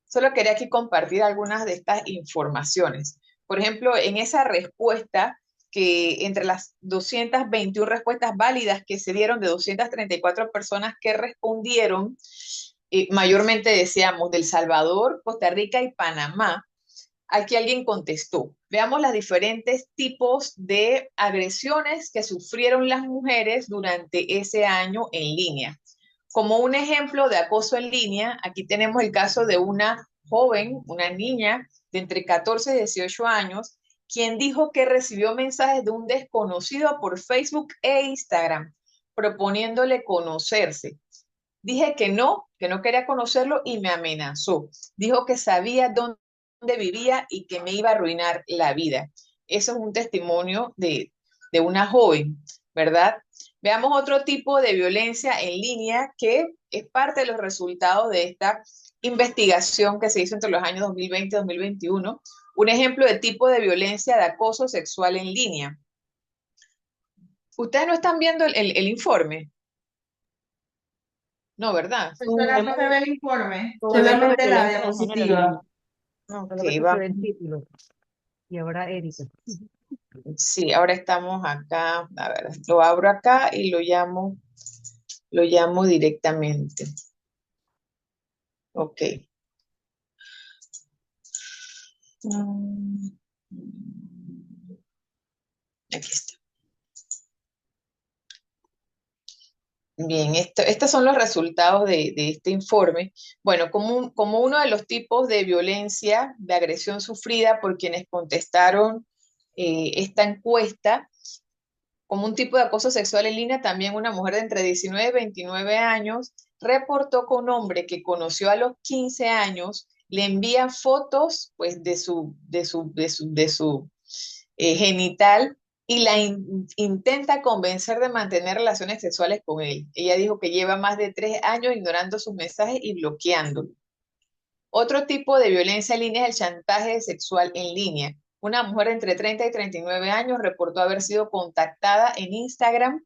Solo quería aquí compartir algunas de estas informaciones. Por ejemplo, en esa respuesta, que entre las 221 respuestas válidas que se dieron de 234 personas que respondieron, mayormente decíamos del Salvador, Costa Rica y Panamá, aquí alguien contestó. Veamos los diferentes tipos de agresiones que sufrieron las mujeres durante ese año en línea. Como un ejemplo de acoso en línea, aquí tenemos el caso de una joven, una niña de entre 14 y 18 años, quien dijo que recibió mensajes de un desconocido por Facebook e Instagram, proponiéndole conocerse. Dije que no quería conocerlo y me amenazó. Dijo que sabía dónde vivía y que me iba a arruinar la vida. Eso es un testimonio de una joven, ¿verdad? Veamos otro tipo de violencia en línea que es parte de los resultados de esta investigación que se hizo entre los años 2020 y 2021. Un ejemplo de tipo de violencia de acoso sexual en línea. ¿Ustedes no están viendo el informe? No, ¿verdad? Solamente ve el informe, Solamente solamente la violencia de género en diapositiva. línea. Ok, Solamente se va. ve el título. Y ahora Erika. Sí, ahora estamos acá. A ver, lo abro acá y lo llamo directamente. Ok. Aquí está. Bien, estos son los resultados de este informe. Bueno, como uno de los tipos de violencia, de agresión sufrida por quienes contestaron esta encuesta, como un tipo de acoso sexual en línea, también una mujer de entre 19 y 29 años reportó que un hombre que conoció a los 15 años le envía fotos pues, de su genital y la intenta convencer de mantener relaciones sexuales con él. Ella dijo que lleva más de 3 años ignorando sus mensajes y bloqueándolo. Otro tipo de violencia en línea es el chantaje sexual en línea. Una mujer entre 30 y 39 años reportó haber sido contactada en Instagram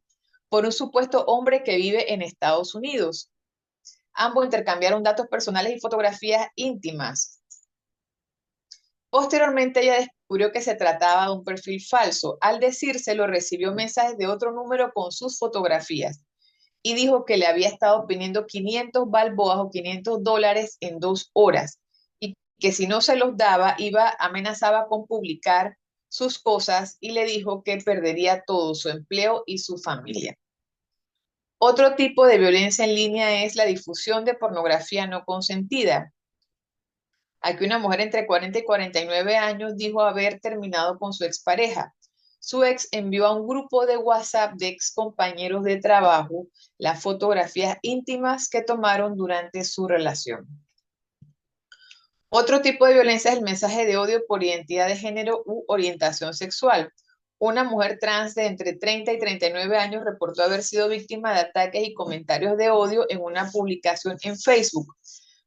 por un supuesto hombre que vive en Estados Unidos. Ambos intercambiaron datos personales y fotografías íntimas. Posteriormente, ella descubrió que se trataba de un perfil falso. Al decírselo, recibió mensajes de otro número con sus fotografías y dijo que le había estado pidiendo 500 balboas o $500 en 2 horas y que si no se los daba, amenazaba con publicar sus cosas y le dijo que perdería todo su empleo y su familia. Otro tipo de violencia en línea es la difusión de pornografía no consentida. Aquí una mujer entre 40 y 49 años dijo haber terminado con su expareja. Su ex envió a un grupo de WhatsApp de ex compañeros de trabajo las fotografías íntimas que tomaron durante su relación. Otro tipo de violencia es el mensaje de odio por identidad de género u orientación sexual. Una mujer trans de entre 30 y 39 años reportó haber sido víctima de ataques y comentarios de odio en una publicación en Facebook,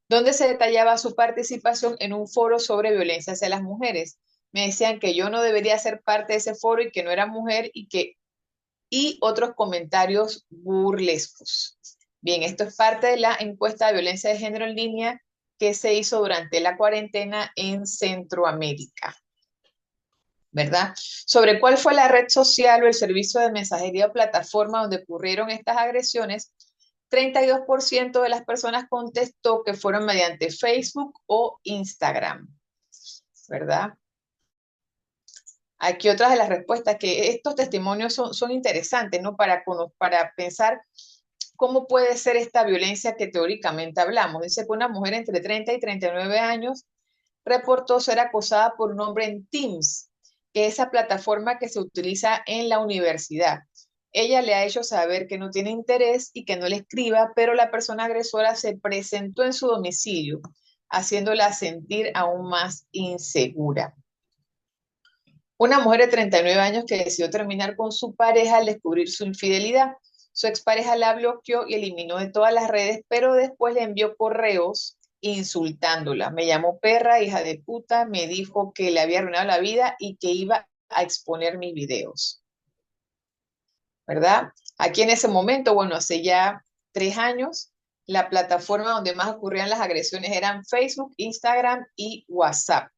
donde se detallaba su participación en un foro sobre violencia hacia las mujeres. Me decían que yo no debería ser parte de ese foro y que no era mujer y otros comentarios burlescos. Bien, esto es parte de la encuesta de violencia de género en línea que se hizo durante la cuarentena en Centroamérica, ¿verdad? Sobre cuál fue la red social o el servicio de mensajería o plataforma donde ocurrieron estas agresiones, 32% de las personas contestó que fueron mediante Facebook o Instagram, ¿verdad? Aquí otras de las respuestas, que estos testimonios son interesantes, ¿no? Para pensar ¿cómo puede ser esta violencia que teóricamente hablamos? Dice que una mujer entre 30 y 39 años reportó ser acosada por un hombre en Teams, que es esa plataforma que se utiliza en la universidad. Ella le ha hecho saber que no tiene interés y que no le escriba, pero la persona agresora se presentó en su domicilio, haciéndola sentir aún más insegura. Una mujer de 39 años que decidió terminar con su pareja al descubrir su infidelidad. Su expareja la bloqueó y eliminó de todas las redes, pero después le envió correos insultándola. Me llamó perra, hija de puta, me dijo que le había arruinado la vida y que iba a exponer mis videos. ¿Verdad? Aquí en ese momento, bueno, hace ya 3 años, la plataforma donde más ocurrían las agresiones eran Facebook, Instagram y WhatsApp.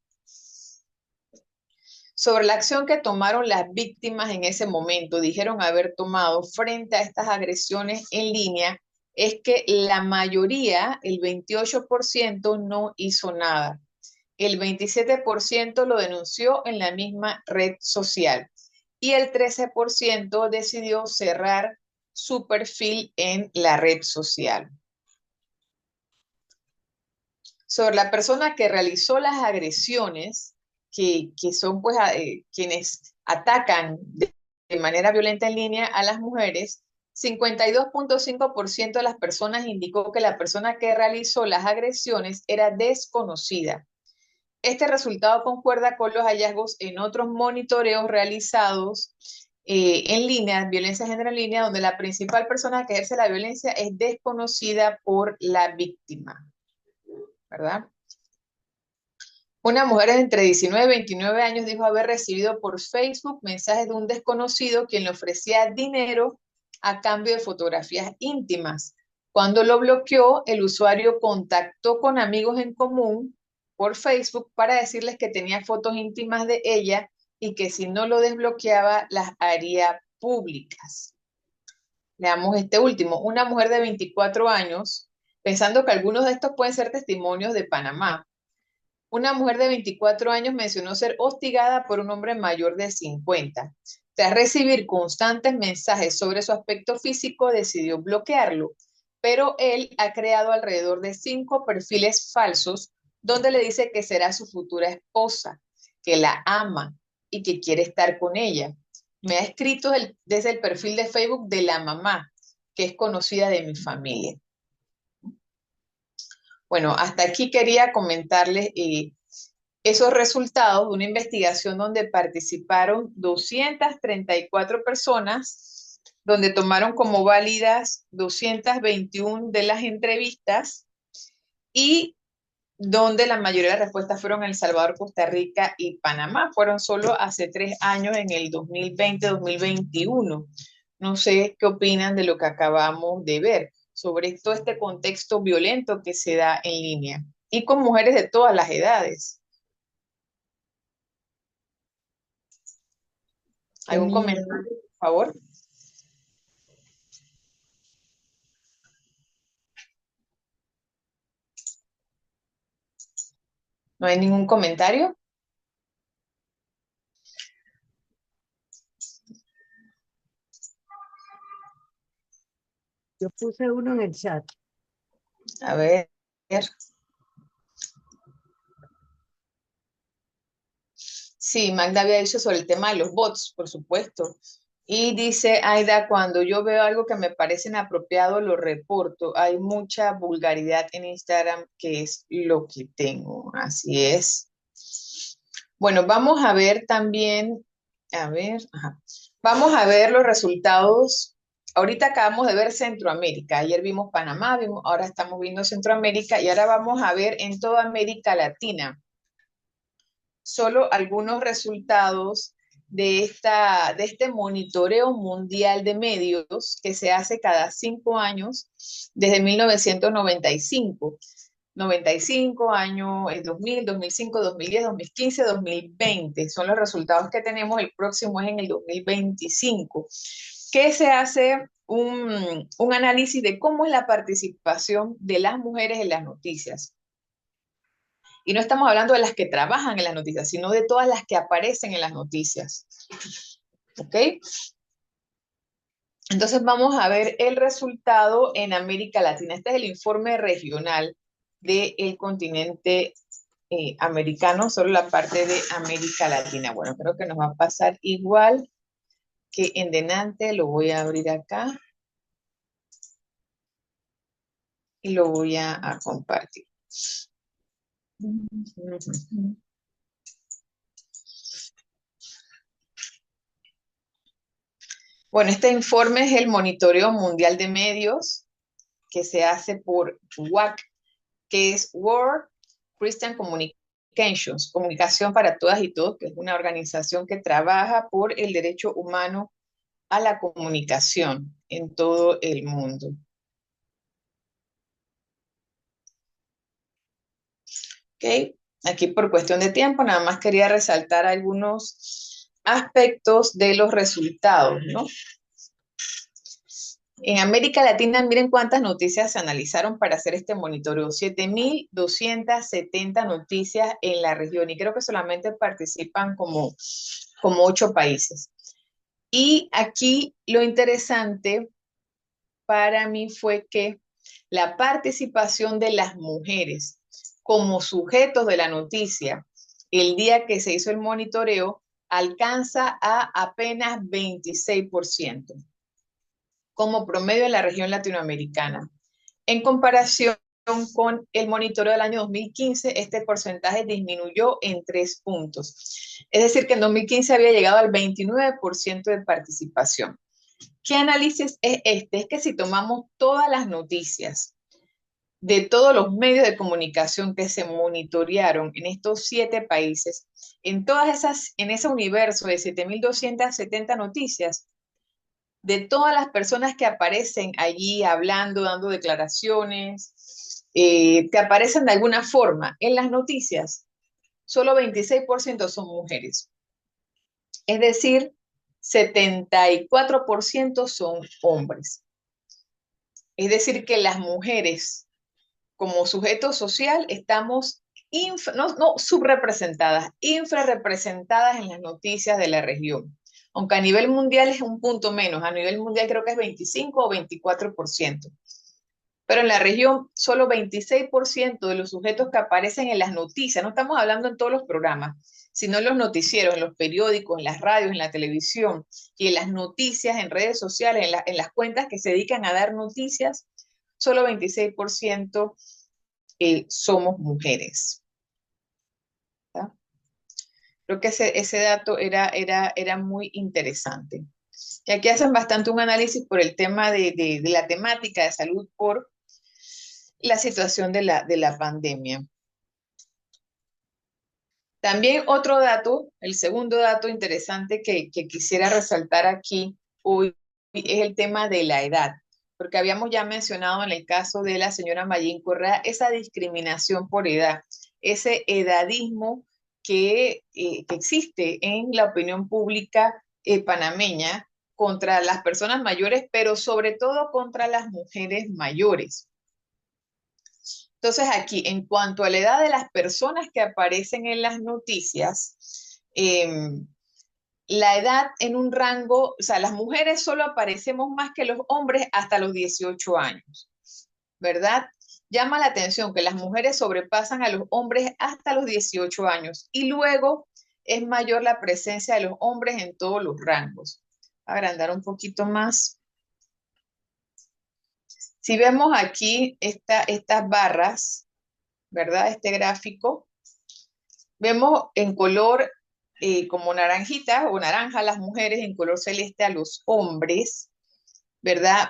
Sobre la acción que tomaron las víctimas en ese momento, dijeron haber tomado frente a estas agresiones en línea, es que la mayoría, el 28%, no hizo nada. El 27% lo denunció en la misma red social y el 13% decidió cerrar su perfil en la red social. Sobre la persona que realizó las agresiones, que son pues quienes atacan de manera violenta en línea a las mujeres, 52.5% de las personas indicó que la persona que realizó las agresiones era desconocida. Este resultado concuerda con los hallazgos en otros monitoreos realizados en línea, violencia de género en línea, donde la principal persona que ejerce la violencia es desconocida por la víctima, ¿verdad? Una mujer de entre 19 y 29 años dijo haber recibido por Facebook mensajes de un desconocido quien le ofrecía dinero a cambio de fotografías íntimas. Cuando lo bloqueó, el usuario contactó con amigos en común por Facebook para decirles que tenía fotos íntimas de ella y que si no lo desbloqueaba las haría públicas. Veamos este último. Una mujer de 24 años, pensando que algunos de estos pueden ser testimonios de Panamá. Una mujer de 24 años mencionó ser hostigada por un hombre mayor de 50. Tras recibir constantes mensajes sobre su aspecto físico, decidió bloquearlo, pero él ha creado alrededor de 5 perfiles falsos donde le dice que será su futura esposa, que la ama y que quiere estar con ella. Me ha escrito desde el perfil de Facebook de la mamá, que es conocida de mi familia. Bueno, hasta aquí quería comentarles esos resultados de una investigación donde participaron 234 personas, donde tomaron como válidas 221 de las entrevistas y donde la mayoría de las respuestas fueron El Salvador, Costa Rica y Panamá. Fueron solo hace 3 años, en el 2020-2021. No sé qué opinan de lo que acabamos de ver sobre todo este contexto violento que se da en línea y con mujeres de todas las edades. ¿Algún comentario, por favor? ¿No hay ningún comentario? Yo puse uno en el chat. A ver. Sí, Magda había dicho sobre el tema de los bots, por supuesto. Y dice Aida, cuando yo veo algo que me parece inapropiado, lo reporto. Hay mucha vulgaridad en Instagram, que es lo que tengo. Así es. Bueno, vamos a ver también, vamos a ver los resultados. Ahorita acabamos de ver Centroamérica. Ayer vimos Panamá, ahora estamos viendo Centroamérica y ahora vamos a ver en toda América Latina. Solo algunos resultados de este monitoreo mundial de medios que se hace cada 5 años desde 1995. 95, año 2000, 2005, 2010, 2015, 2020. Son los resultados que tenemos. El próximo es en el 2025, que se hace un análisis de cómo es la participación de las mujeres en las noticias. Y no estamos hablando de las que trabajan en las noticias, sino de todas las que aparecen en las noticias. ¿Ok? Entonces vamos a ver el resultado en América Latina. Este es el informe regional del continente americano, solo la parte de América Latina. Bueno, creo que nos va a pasar igual que en delante. Lo voy a abrir acá y lo voy a compartir. Bueno, este informe es el Monitoreo Mundial de Medios que se hace por WAC, que es World Christian Communications, Comunicación para Todas y Todos, que es una organización que trabaja por el derecho humano a la comunicación en todo el mundo. ¿Ok? Aquí por cuestión de tiempo, nada más quería resaltar algunos aspectos de los resultados, ¿no? En América Latina, miren cuántas noticias se analizaron para hacer este monitoreo. 7.270 noticias en la región y creo que solamente participan como 8 países. Y aquí lo interesante para mí fue que la participación de las mujeres como sujetos de la noticia el día que se hizo el monitoreo alcanza a apenas 26%. Como promedio en la región latinoamericana. En comparación con el monitoreo del año 2015, este porcentaje disminuyó en 3 puntos. Es decir, que en 2015 había llegado al 29% de participación. ¿Qué análisis es este? Es que si tomamos todas las noticias de todos los medios de comunicación que se monitorearon en estos 7 países, en ese universo de 7.270 noticias, de todas las personas que aparecen allí hablando, dando declaraciones, que aparecen de alguna forma en las noticias, solo 26% son mujeres. Es decir, 74% son hombres. Es decir, que las mujeres como sujeto social estamos no subrepresentadas, infrarrepresentadas en las noticias de la región. Aunque a nivel mundial es un punto menos, a nivel mundial creo que es 25 o 24%. Pero en la región solo 26% de los sujetos que aparecen en las noticias, no estamos hablando en todos los programas, sino en los noticieros, en los periódicos, en las radios, en la televisión y en las noticias, en redes sociales, en las cuentas que se dedican a dar noticias, solo 26% somos mujeres. ¿Tá? Creo que ese dato era muy interesante. Y aquí hacen bastante un análisis por el tema de la temática de salud por la situación de la pandemia. También otro dato, el segundo dato interesante que quisiera resaltar aquí hoy es el tema de la edad, porque habíamos ya mencionado en el caso de la señora Mayín Correa esa discriminación por edad, ese edadismo que existe en la opinión pública panameña contra las personas mayores, pero sobre todo contra las mujeres mayores. Entonces aquí, en cuanto a la edad de las personas que aparecen en las noticias, la edad en un rango, o sea, las mujeres solo aparecemos más que los hombres hasta los 18 años, ¿verdad? Llama la atención que las mujeres sobrepasan a los hombres hasta los 18 años y luego es mayor la presencia de los hombres en todos los rangos. Agrandar un poquito más. Si vemos aquí estas barras, ¿verdad? Este gráfico, vemos en color como naranjita o naranja las mujeres, en color celeste a los hombres, ¿verdad?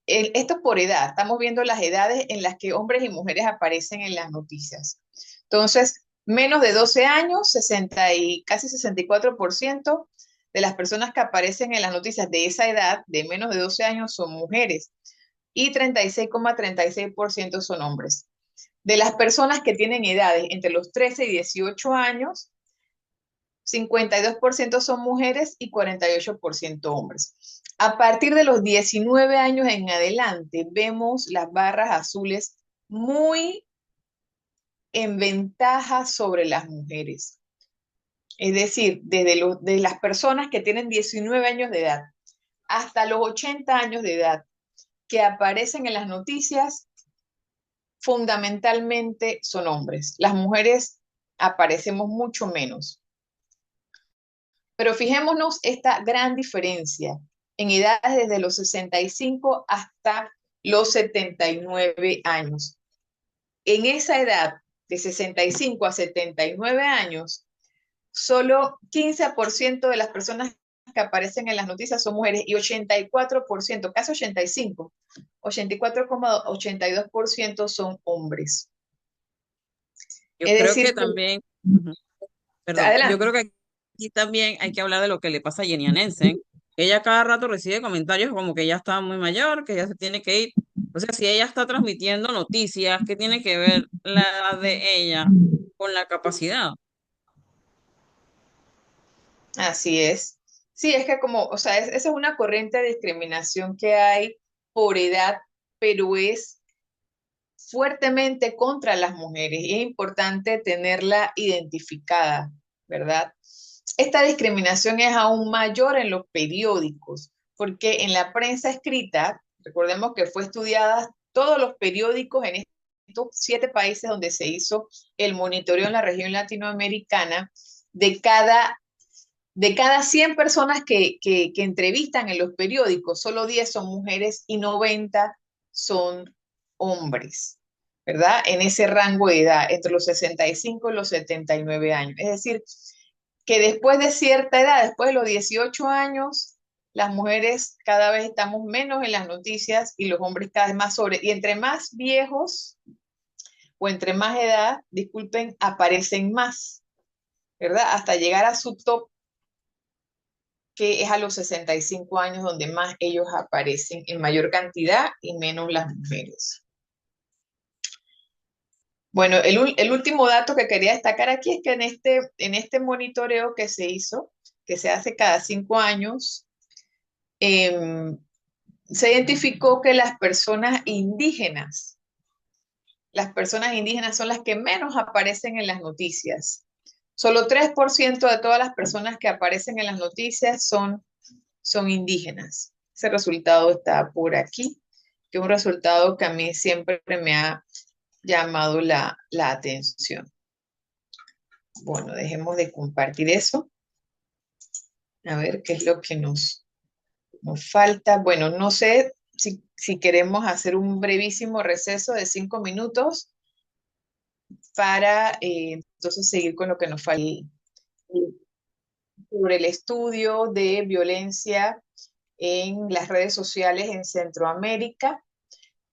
Esto es por edad, estamos viendo las edades en las que hombres y mujeres aparecen en las noticias. Entonces, menos de 12 años, 60 y casi 64% de las personas que aparecen en las noticias de esa edad, de menos de 12 años, son mujeres y 36,36% son hombres. De las personas que tienen edades entre los 13 y 18 años, 52% son mujeres y 48% hombres. A partir de los 19 años en adelante, vemos las barras azules muy en ventaja sobre las mujeres. Es decir, de las personas que tienen 19 años de edad hasta los 80 años de edad que aparecen en las noticias, fundamentalmente son hombres. Las mujeres aparecemos mucho menos. Pero fijémonos esta gran diferencia en edades desde los 65 hasta los 79 años. En esa edad, de 65 a 79 años, solo 15% de las personas que aparecen en las noticias son mujeres y 84%, casi 85, 84,82% son hombres. Yo Es creo decir, que también, ujú, perdón, yo adelante. creo que aquí también hay que hablar de lo que le pasa a Jenny Anensen. Ella cada rato recibe comentarios como que ya está muy mayor, que ya se tiene que ir. O sea, si ella está transmitiendo noticias, ¿qué tiene que ver la edad de ella con la capacidad? Así es. Sí, es que como, o sea, esa es una corriente de discriminación que hay por edad, pero es fuertemente contra las mujeres y es importante tenerla identificada, ¿verdad? Esta discriminación es aún mayor en los periódicos, porque en la prensa escrita, recordemos que fue estudiada todos los periódicos en estos 7 países donde se hizo el monitoreo en la región latinoamericana, de cada 100 personas que entrevistan en los periódicos, solo 10 son mujeres y 90 son hombres, ¿verdad? En ese rango de edad, entre los 65 y los 79 años. Es decir, que después de cierta edad, después de los 18 años, las mujeres cada vez estamos menos en las noticias y los hombres cada vez más y entre más viejos o entre más edad, disculpen, aparecen más, ¿verdad? Hasta llegar a su top, que es a los 65 años donde más ellos aparecen en mayor cantidad y menos las mujeres. Bueno, el último dato que quería destacar aquí es que en este monitoreo que se hizo, que se hace cada 5 años, se identificó que las personas indígenas son las que menos aparecen en las noticias. Solo 3% de todas las personas que aparecen en las noticias son indígenas. Ese resultado está por aquí, que es un resultado que a mí siempre me ha llamado la atención. Bueno, dejemos de compartir eso. A ver qué es lo que nos falta. Bueno, no sé si queremos hacer un brevísimo receso de 5 minutos para entonces seguir con lo que nos falta sobre el estudio de violencia en las redes sociales en Centroamérica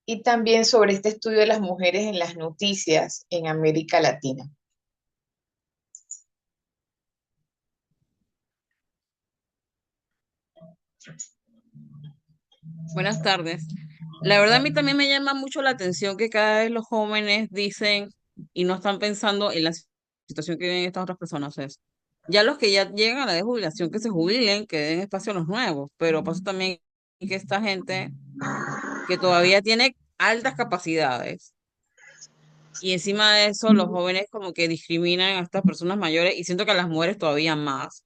y también sobre este estudio de las mujeres en las noticias en América Latina. Buenas tardes. La verdad a mí también me llama mucho la atención que cada vez los jóvenes dicen y no están pensando en la situación que viven estas otras personas. Es, ya los que ya llegan a la edad de jubilación, que se jubilen, que den espacio a los nuevos, pero pasa también que esta gente que todavía tiene altas capacidades y encima de eso los jóvenes como que discriminan a estas personas mayores y siento que a las mujeres todavía más.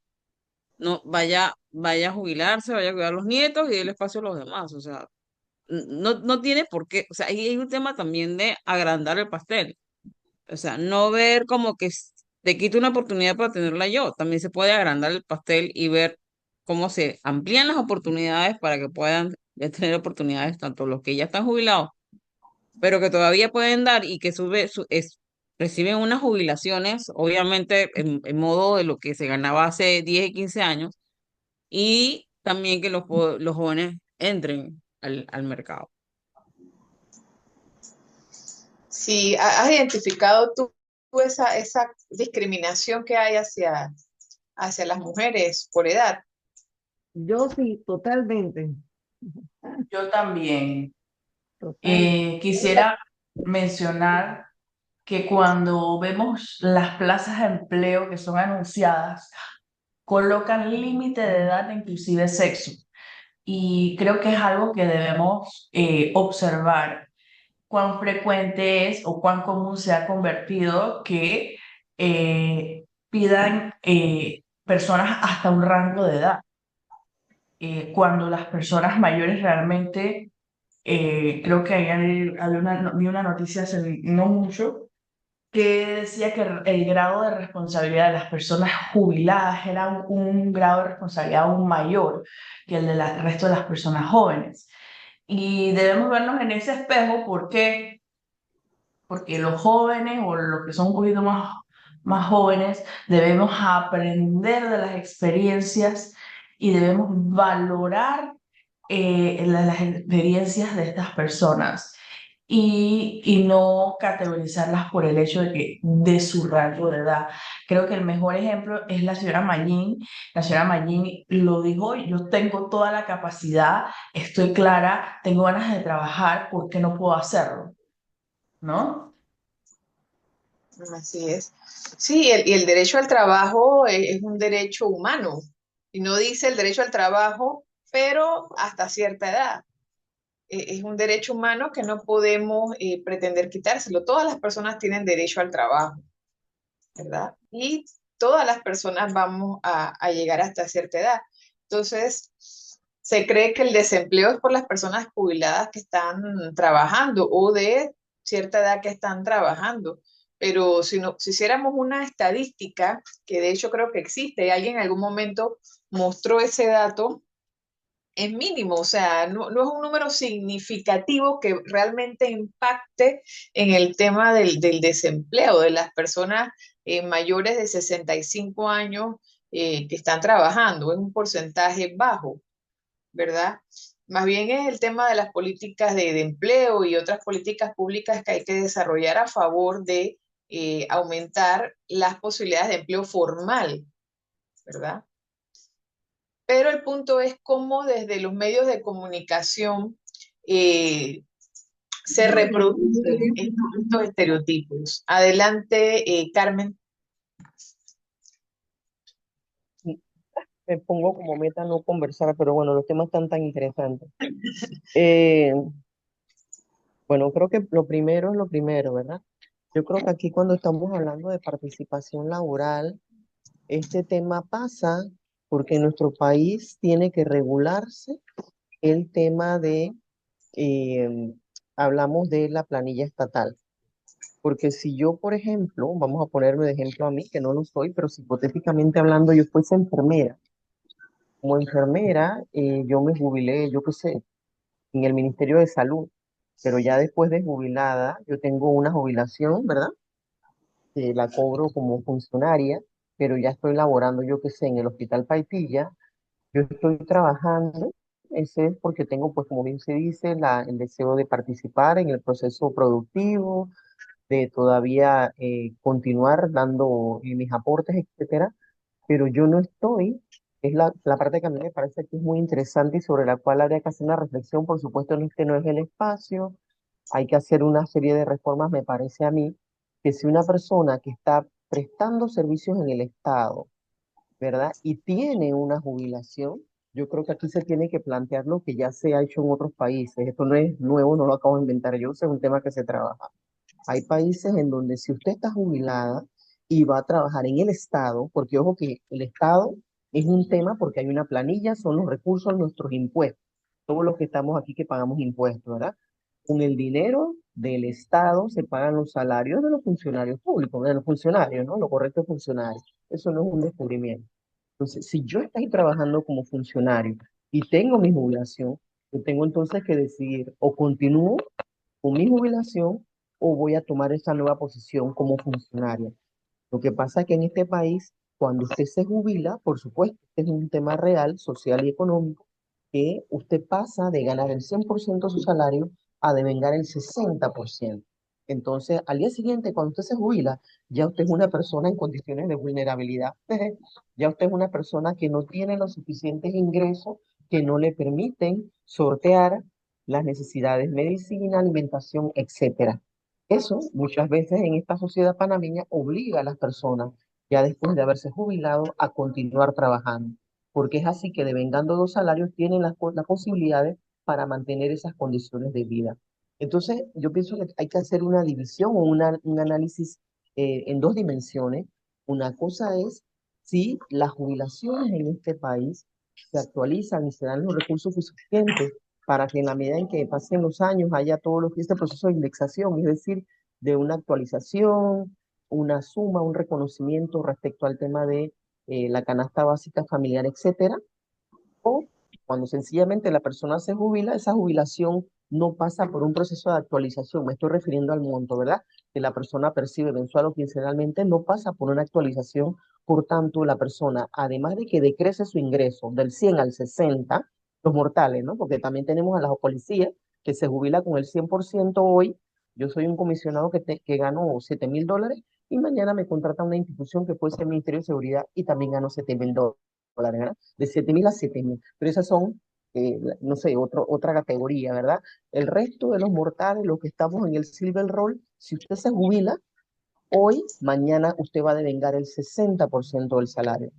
No, vaya a jubilarse, vaya a cuidar a los nietos y el espacio a los demás. O sea, no tiene por qué. O sea, ahí hay un tema también de agrandar el pastel. O sea, no ver como que te quito una oportunidad para tenerla yo. También se puede agrandar el pastel y ver cómo se amplían las oportunidades para que puedan ya tener oportunidades tanto los que ya están jubilados, pero que todavía pueden dar y que reciben unas jubilaciones, obviamente en modo de lo que se ganaba hace 10 y 15 años y también que los jóvenes entren al mercado. Si has identificado tú esa discriminación que hay hacia las mujeres por edad. Yo sí, totalmente. Yo también Total. quisiera mencionar que cuando vemos las plazas de empleo que son anunciadas, colocan límite de edad, inclusive sexo. Y creo que es algo que debemos observar cuán frecuente es o cuán común se ha convertido que pidan personas hasta un rango de edad. cuando las personas mayores realmente, creo que vi una noticia hace no mucho que decía que el grado de responsabilidad de las personas jubiladas era un grado de responsabilidad aún mayor que el del resto de las personas jóvenes. Y debemos vernos en ese espejo porque porque los jóvenes o los que son un poquito más jóvenes debemos aprender de las experiencias y debemos valorar las experiencias de estas personas y no categorizarlas por el hecho de su rango de edad. Creo que el mejor ejemplo es la señora Mayín. La señora Mayín lo dijo, yo tengo toda la capacidad, estoy clara, tengo ganas de trabajar, ¿por qué no puedo hacerlo? ¿No? Así es. Sí, y el derecho al trabajo es un derecho humano. Y no dice el derecho al trabajo, pero hasta cierta edad. Es un derecho humano que no podemos pretender quitárselo. Todas las personas tienen derecho al trabajo, ¿verdad? Y todas las personas vamos a llegar hasta cierta edad. Entonces, se cree que el desempleo es por las personas jubiladas que están trabajando o de cierta edad que están trabajando. Pero si hiciéramos una estadística, que de hecho creo que existe, alguien en algún momento mostró ese dato, es mínimo, o sea, no es un número significativo que realmente impacte en el tema del desempleo de las personas mayores de 65 años que están trabajando, es un porcentaje bajo, ¿verdad? Más bien es el tema de las políticas de empleo y otras políticas públicas que hay que desarrollar a favor de aumentar las posibilidades de empleo formal, ¿verdad? Pero el punto es cómo desde los medios de comunicación eh, se reproducen estos estereotipos. Adelante, Carmen. Me pongo como meta no conversar, pero bueno, los temas están tan interesantes. Eh, bueno, creo que lo primero es lo primero, ¿verdad? Yo creo que aquí cuando estamos hablando de participación laboral, este tema pasa porque nuestro país tiene que regularse el tema de, eh, hablamos de la planilla estatal. Porque si yo, por ejemplo, vamos a ponerme de ejemplo a mí, que no lo soy, pero si hipotéticamente hablando yo fuese enfermera, como enfermera yo me jubilé, yo qué sé, en el Ministerio de Salud, pero ya después de jubilada, yo tengo una jubilación, ¿verdad? Que la cobro como funcionaria, pero ya estoy laborando, yo qué sé, en el Hospital Paipilla, yo estoy trabajando, ese es porque tengo, pues como bien se dice, el deseo de participar en el proceso productivo, de todavía continuar dando mis aportes, etcétera, pero yo no estoy, es la parte que a mí me parece que es muy interesante y sobre la cual habría que hacer una reflexión, por supuesto, en este no es el espacio, hay que hacer una serie de reformas, me parece a mí, que si una persona que está prestando servicios en el Estado, ¿verdad? Y tiene una jubilación, yo creo que aquí se tiene que plantear lo que ya se ha hecho en otros países. Esto no es nuevo, no lo acabo de inventar yo, es un tema que se trabaja. Hay países en donde si usted está jubilada y va a trabajar en el Estado, porque ojo que el Estado es un tema porque hay una planilla, son los recursos, nuestros impuestos, todos los que estamos aquí que pagamos impuestos, ¿verdad? Con el dinero del Estado se pagan los salarios de los funcionarios públicos, de los funcionarios, ¿no? Los correctos funcionarios. Eso no es un descubrimiento. Entonces, si yo estoy trabajando como funcionario y tengo mi jubilación, yo tengo entonces que decidir o continúo con mi jubilación o voy a tomar esa nueva posición como funcionaria. Lo que pasa es que en este país, cuando usted se jubila, por supuesto, este es un tema real, social y económico, que usted pasa de ganar el 100% de su salario a devengar el 60%. Entonces, al día siguiente, cuando usted se jubila, ya usted es una persona en condiciones de vulnerabilidad. Ya usted es una persona que no tiene los suficientes ingresos que no le permiten sortear las necesidades medicina, alimentación, etcétera. Eso muchas veces en esta sociedad panameña obliga a las personas, ya después de haberse jubilado, a continuar trabajando, porque es así que devengando dos salarios tienen las posibilidades para mantener esas condiciones de vida. Entonces, yo pienso que hay que hacer una división o un análisis en dos dimensiones. Una cosa es si las jubilaciones en este país se actualizan y se dan los recursos suficientes para que en la medida en que pasen los años haya todo lo que este proceso de indexación, es decir, de una actualización, una suma, un reconocimiento respecto al tema de la canasta básica familiar, etcétera, o cuando sencillamente la persona se jubila, esa jubilación no pasa por un proceso de actualización. Me estoy refiriendo al monto, ¿verdad? Que la persona percibe mensual o quincenalmente, no pasa por una actualización. Por tanto, la persona, además de que decrece su ingreso del 100 al 60, los mortales, ¿no? Porque también tenemos a las policías que se jubila con el 100% hoy. Yo soy un comisionado que gano $7,000 y mañana me contrata una institución que puede ser el Ministerio de Seguridad y también gano $7,000, ¿verdad? De 7,000 a 7,000. Pero esas son, no sé, otra categoría, ¿verdad? El resto de los mortales, los que estamos en el Silver Roll, si usted se jubila, hoy, mañana usted va a devengar el 60% del salario.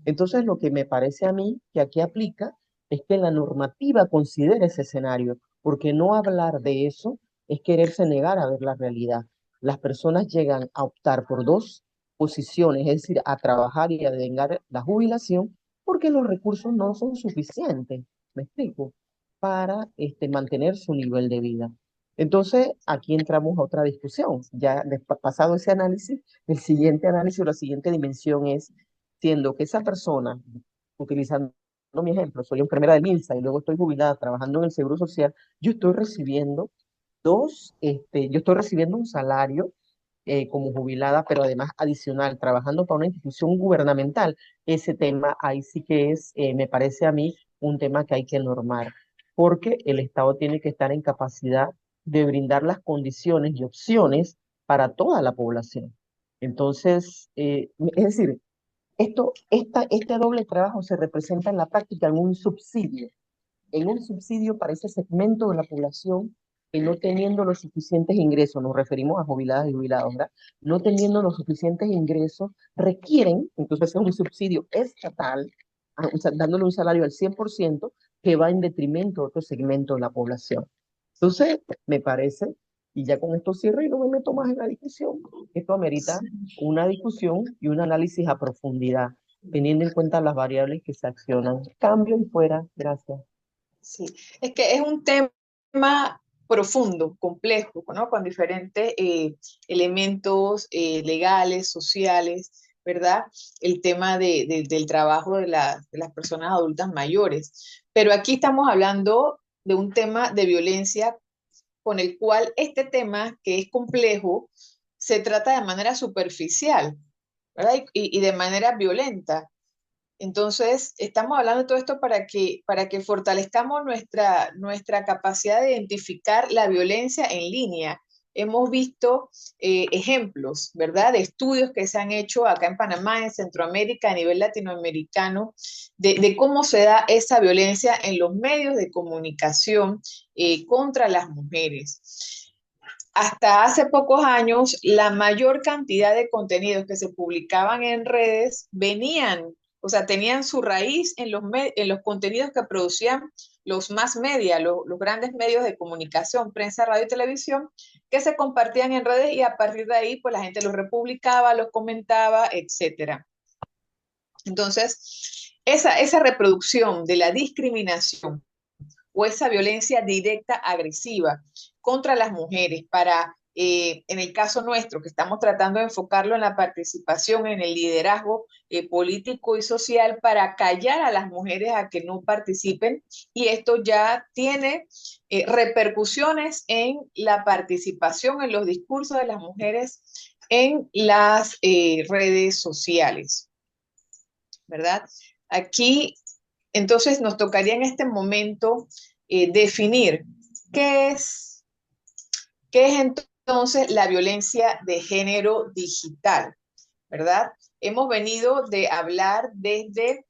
Entonces, lo que me parece a mí que aquí aplica es que la normativa considere ese escenario, porque no hablar de eso es quererse negar a ver la realidad. Las personas llegan a optar por dos posiciones, es decir, a trabajar y a devengar la jubilación, porque los recursos no son suficientes, ¿me explico? Para mantener su nivel de vida. Entonces, aquí entramos a otra discusión. Ya pasado ese análisis, el siguiente análisis o la siguiente dimensión es, siendo que esa persona, utilizando mi ejemplo, soy enfermera del INSA y luego estoy jubilada trabajando en el Seguro Social, yo estoy recibiendo yo estoy recibiendo un salario como jubilada, pero además adicional, trabajando para una institución gubernamental. Ese tema ahí sí que es, me parece a mí, un tema que hay que normar, porque el Estado tiene que estar en capacidad de brindar las condiciones y opciones para toda la población. Entonces, es decir, este doble trabajo se representa en la práctica en un subsidio para ese segmento de la población que no teniendo los suficientes ingresos, nos referimos a jubiladas y jubilados, ¿verdad? No teniendo los suficientes ingresos, requieren, entonces es un subsidio estatal, o sea, dándole un salario al 100% que va en detrimento de otro segmento de la población. Entonces, me parece, y ya con esto cierro y no me meto más en la discusión, esto amerita una discusión y un análisis a profundidad, teniendo en cuenta las variables que se accionan. Cambio y fuera. Gracias. Sí, es que es un tema profundo, complejo, ¿no? Con diferentes elementos legales, sociales, ¿verdad? El tema del trabajo de las personas adultas mayores. Pero aquí estamos hablando de un tema de violencia con el cual este tema, que es complejo, se trata de manera superficial, ¿verdad? Y de manera violenta. Entonces, estamos hablando de todo esto para que fortalezcamos nuestra capacidad de identificar la violencia en línea. Hemos visto ejemplos, ¿verdad?, de estudios que se han hecho acá en Panamá, en Centroamérica, a nivel latinoamericano, de cómo se da esa violencia en los medios de comunicación contra las mujeres. Hasta hace pocos años, la mayor cantidad de contenidos que se publicaban en redes venían, o sea, tenían su raíz en los contenidos que producían los más media, los grandes medios de comunicación, prensa, radio y televisión, que se compartían en redes y a partir de ahí, pues la gente los republicaba, los comentaba, etcétera. Entonces, esa reproducción de la discriminación o esa violencia directa agresiva contra las mujeres para, en el caso nuestro, que estamos tratando de enfocarlo en la participación, en el liderazgo político y social para callar a las mujeres a que no participen, y esto ya tiene repercusiones en la participación, en los discursos de las mujeres en las redes sociales, ¿verdad? Aquí entonces nos tocaría en este momento definir qué es entonces la violencia de género digital, ¿verdad? Hemos venido de hablar desde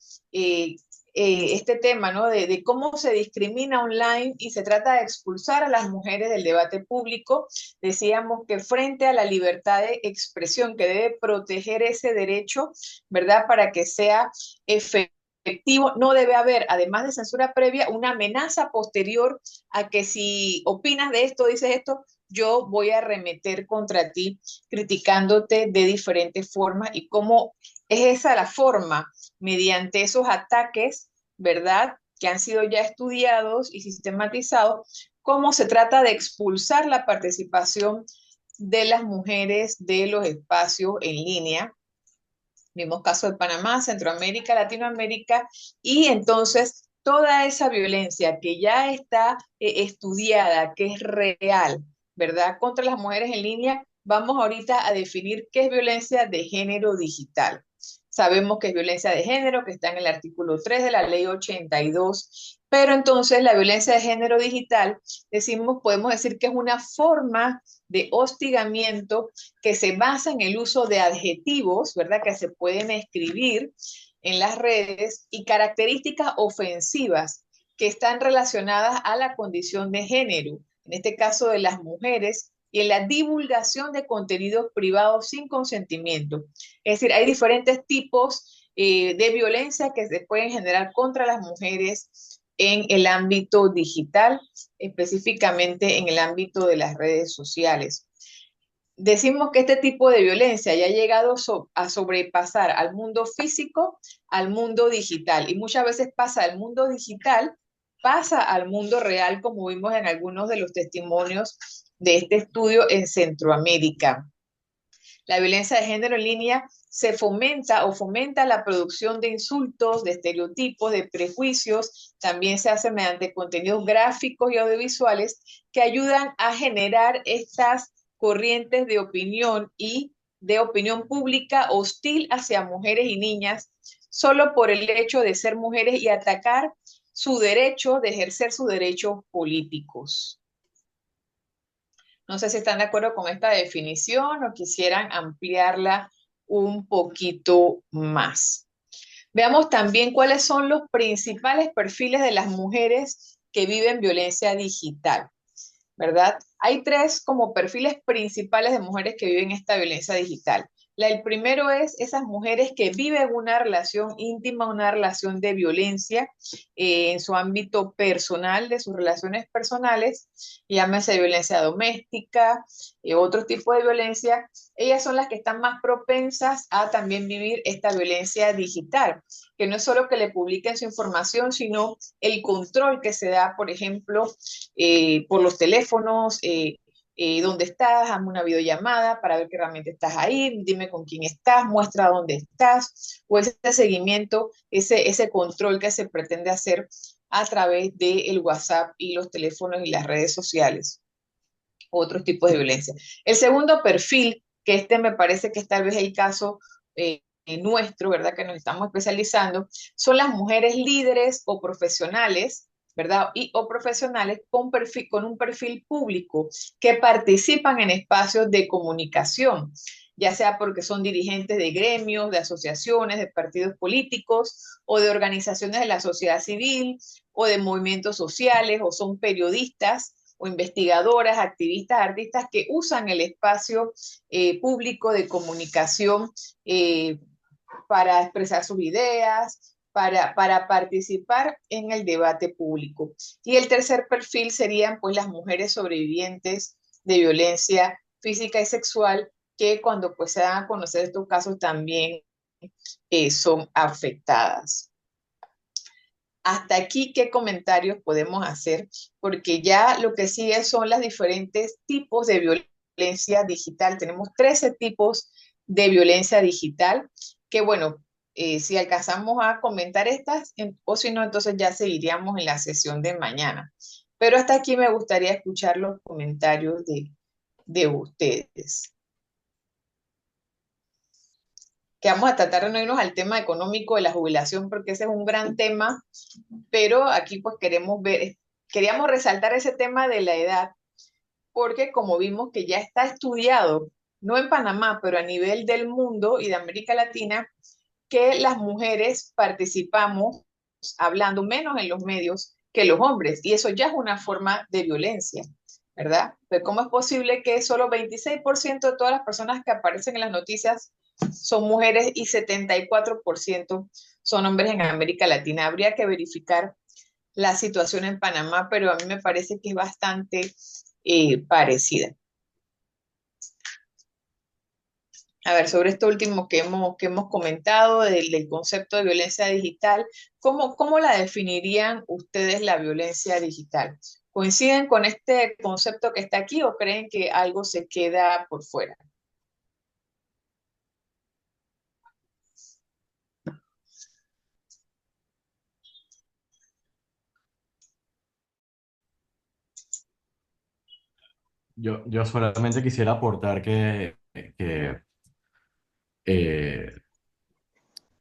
este tema, ¿no? De cómo se discrimina online y se trata de expulsar a las mujeres del debate público. Decíamos que frente a la libertad de expresión, que debe proteger ese derecho, ¿verdad? Para que sea efectivo, no debe haber, además de censura previa, una amenaza posterior a que si opinas de esto, dices esto, yo voy a arremeter contra ti, criticándote de diferentes formas, y cómo es esa la forma, mediante esos ataques, ¿verdad? Que han sido ya estudiados y sistematizados, cómo se trata de expulsar la participación de las mujeres de los espacios en línea. Vimos casos de Panamá, Centroamérica, Latinoamérica, y entonces toda esa violencia que ya está estudiada, que es real, ¿verdad? Contra las mujeres en línea, vamos ahorita a definir qué es violencia de género digital. Sabemos que es violencia de género, que está en el artículo 3 de la ley 82, pero entonces la violencia de género digital, podemos decir que es una forma de hostigamiento que se basa en el uso de adjetivos, ¿verdad? Que se pueden escribir en las redes y características ofensivas que están relacionadas a la condición de género, en este caso de las mujeres, y en la divulgación de contenidos privados sin consentimiento. Es decir, hay diferentes tipos de violencia que se pueden generar contra las mujeres en el ámbito digital, específicamente en el ámbito de las redes sociales. Decimos que este tipo de violencia ya ha llegado a sobrepasar al mundo físico, al mundo digital, y muchas veces pasa del mundo digital, pasa al mundo real, como vimos en algunos de los testimonios de este estudio en Centroamérica. La violencia de género en línea se fomenta la producción de insultos, de estereotipos, de prejuicios. También se hace mediante contenidos gráficos y audiovisuales que ayudan a generar estas corrientes de opinión y de opinión pública hostil hacia mujeres y niñas solo por el hecho de ser mujeres y atacar su derecho de ejercer sus derechos políticos. No sé si están de acuerdo con esta definición o quisieran ampliarla un poquito más. Veamos también cuáles son los principales perfiles de las mujeres que viven violencia digital, ¿verdad? Hay tres como perfiles principales de mujeres que viven esta violencia digital. El primero es esas mujeres que viven una relación íntima, una relación de violencia en su ámbito personal, de sus relaciones personales, llámese violencia doméstica, otro tipo de violencia. Ellas son las que están más propensas a también vivir esta violencia digital, que no es solo que le publiquen su información, sino el control que se da, por ejemplo, por los teléfonos, dónde estás, hazme una videollamada para ver que realmente estás ahí, dime con quién estás, muestra dónde estás, o ese seguimiento, ese control que se pretende hacer a través del WhatsApp y los teléfonos y las redes sociales. Otros tipos de violencia. El segundo perfil, que este me parece que es tal vez el caso nuestro, ¿verdad? Que nos estamos especializando, son las mujeres líderes o profesionales, ¿verdad? O profesionales con un perfil público que participan en espacios de comunicación, ya sea porque son dirigentes de gremios, de asociaciones, de partidos políticos o de organizaciones de la sociedad civil o de movimientos sociales o son periodistas o investigadoras, activistas, artistas que usan el espacio público de comunicación para expresar sus ideas, para participar en el debate público. Y el tercer perfil serían pues las mujeres sobrevivientes de violencia física y sexual que cuando pues se dan a conocer estos casos también son afectadas. Hasta aquí, ¿qué comentarios podemos hacer? Porque ya lo que sigue son los diferentes tipos de violencia digital. Tenemos 13 tipos de violencia digital que, bueno, si alcanzamos a comentar estas, o si no, entonces ya seguiríamos en la sesión de mañana. Pero hasta aquí me gustaría escuchar los comentarios de ustedes. Que vamos a tratar de no irnos al tema económico de la jubilación, porque ese es un gran tema, pero aquí pues queríamos resaltar ese tema de la edad, porque como vimos que ya está estudiado, no en Panamá, pero a nivel del mundo y de América Latina, que las mujeres participamos hablando menos en los medios que los hombres, y eso ya es una forma de violencia, ¿verdad? Pero ¿cómo es posible que solo 26% de todas las personas que aparecen en las noticias son mujeres y 74% son hombres en América Latina? Habría que verificar la situación en Panamá, pero a mí me parece que es bastante parecida. A ver, sobre esto último que hemos comentado del concepto de violencia digital, ¿cómo la definirían ustedes la violencia digital? ¿Coinciden con este concepto que está aquí o creen que algo se queda por fuera? Yo solamente quisiera aportar que eh,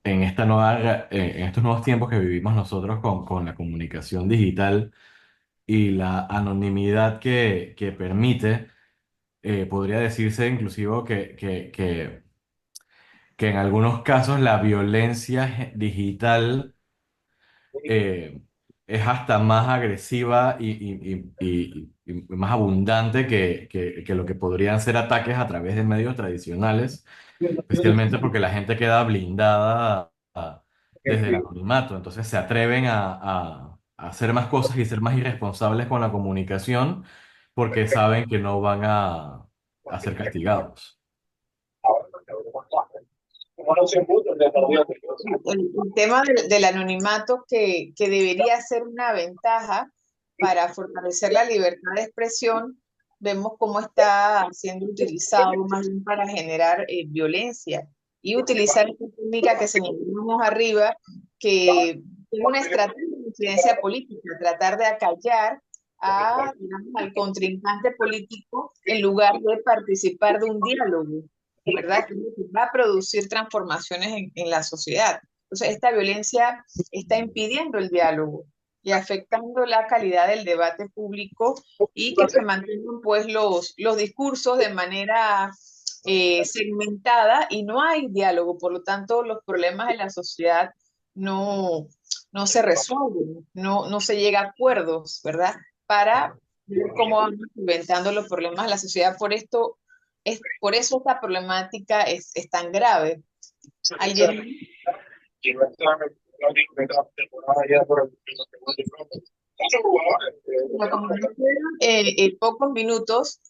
en en estos nuevos tiempos que vivimos nosotros con la comunicación digital y la anonimidad que permite, podría decirse inclusive que en algunos casos la violencia digital eh, es hasta más agresiva y más abundante que lo que podrían ser ataques a través de medios tradicionales, especialmente porque la gente queda blindada desde el anonimato, entonces se atreven a hacer más cosas y ser más irresponsables con la comunicación porque saben que no van a ser castigados. El tema del anonimato que debería ser una ventaja para fortalecer la libertad de expresión, vemos cómo está siendo utilizado más bien para generar violencia y utilizar esta técnica que señalamos arriba, que es una estrategia de incidencia política, tratar de acallar digamos, al contrincante político en lugar de participar de un diálogo, ¿verdad? Que va a producir transformaciones en la sociedad. Entonces, esta violencia está impidiendo el diálogo y afectando la calidad del debate público y que se mantengan pues los discursos de manera segmentada y no hay diálogo, por lo tanto los problemas de la sociedad no, no se resuelven, no se llega a acuerdos, ¿verdad? Para ver cómo vamos inventando los problemas de la sociedad. Por eso esta problemática es tan grave. ¿Alguien? Bueno, como nos quedan pocos minutos,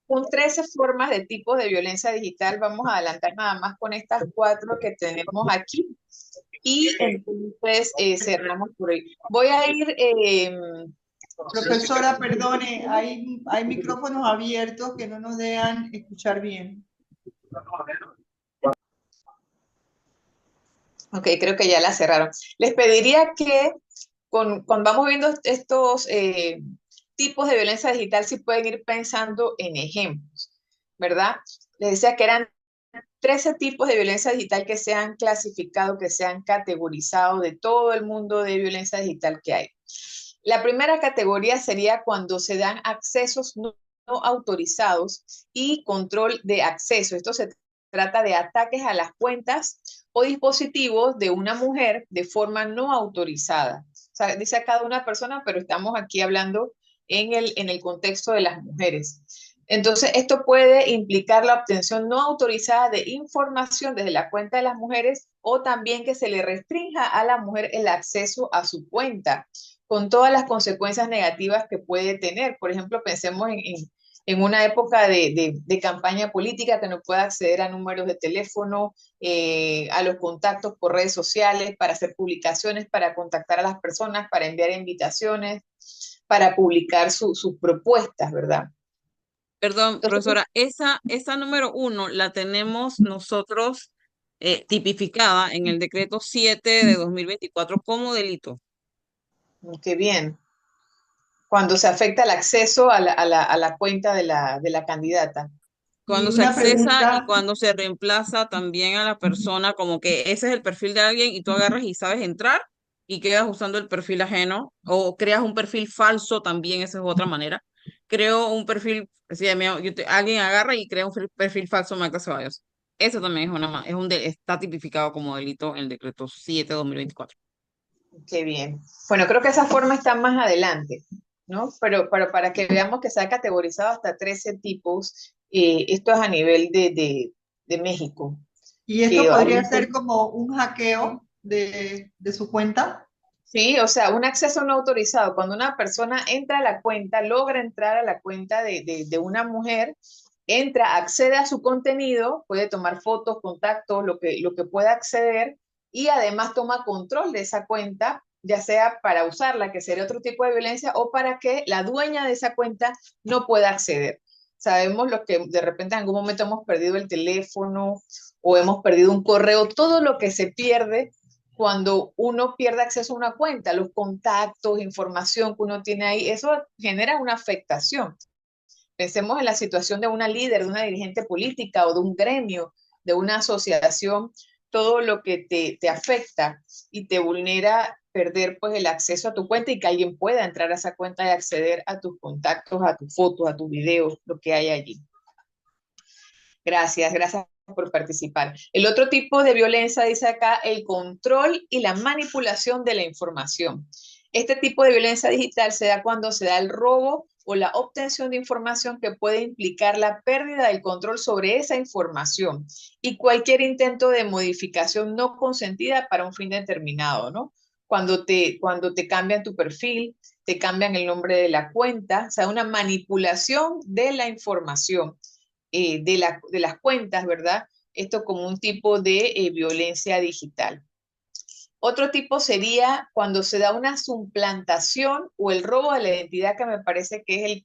con 13 formas de tipos de violencia digital, vamos a adelantar nada más con estas 4 que tenemos aquí. Y entonces cerramos por hoy. Voy a ir... Profesora, perdone, hay micrófonos abiertos que no nos dejan escuchar bien. Ok, creo que ya la cerraron. Les pediría que cuando vamos viendo estos tipos de violencia digital, si pueden ir pensando en ejemplos, ¿verdad? Les decía que eran 13 tipos de violencia digital que se han clasificado, que se han categorizado de todo el mundo de violencia digital que hay. La primera categoría sería cuando se dan accesos no autorizados y control de acceso. Esto se trata de ataques a las cuentas o dispositivos de una mujer de forma no autorizada. O sea, dice a cada una persona, pero estamos aquí hablando en el contexto de las mujeres. Entonces, esto puede implicar la obtención no autorizada de información desde la cuenta de las mujeres o también que se le restrinja a la mujer el acceso a su cuenta, con todas las consecuencias negativas que puede tener. Por ejemplo, pensemos en una época de campaña política que no pueda acceder a números de teléfono, a los contactos por redes sociales, para hacer publicaciones, para contactar a las personas, para enviar invitaciones, para publicar sus propuestas, ¿verdad? Perdón, Entonces, profesora, esa número 1 la tenemos nosotros tipificada en el decreto 7 de 2024 como delito. qué bien. Cuando se afecta el acceso a la cuenta de la candidata. Cuando Y se una accesa y pregunta, cuando se reemplaza también a la persona, como que ese es el perfil de alguien y tú agarras y sabes entrar y quedas usando el perfil ajeno o creas un perfil falso también, esa es otra manera. Creo un perfil, si alguien agarra y crea un perfil falso, Magda Ceballos. Eso también es está tipificado como delito en el decreto 7 de 2024. Qué bien. Bueno, creo que esa forma está más adelante, ¿no? Pero para que veamos que se ha categorizado hasta 13 tipos, esto es a nivel de México. y esto Que podría ahorita- ser como un hackeo de su cuenta. Sí, o sea, un acceso no autorizado. Cuando una persona entra a la cuenta, logra entrar a la cuenta de una mujer, entra, accede a su contenido, puede tomar fotos, contactos, lo que pueda acceder, y además toma control de esa cuenta, ya sea para usarla, que sería otro tipo de violencia, o para que la dueña de esa cuenta no pueda acceder. Sabemos lo que de repente en algún momento hemos perdido el teléfono o hemos perdido un correo, todo lo que se pierde cuando uno pierde acceso a una cuenta, los contactos, información que uno tiene ahí, eso genera una afectación. Pensemos en la situación de una líder, de una dirigente política o de un gremio, de una asociación, todo lo que te afecta y te vulnera perder pues el acceso a tu cuenta y que alguien pueda entrar a esa cuenta y acceder a tus contactos, a tus fotos, a tus videos, lo que hay allí. Gracias por participar. El otro tipo de violencia, dice acá, el control y la manipulación de la información. Este tipo de violencia digital se da cuando se da el robo o la obtención de información que puede implicar la pérdida del control sobre esa información y cualquier intento de modificación no consentida para un fin determinado, ¿no? Cuando te cambian tu perfil, te cambian el nombre de la cuenta, o sea, una manipulación de la información de las cuentas, ¿verdad? Esto como un tipo de violencia digital. Otro tipo sería cuando se da una suplantación o el robo de la identidad, que me parece que es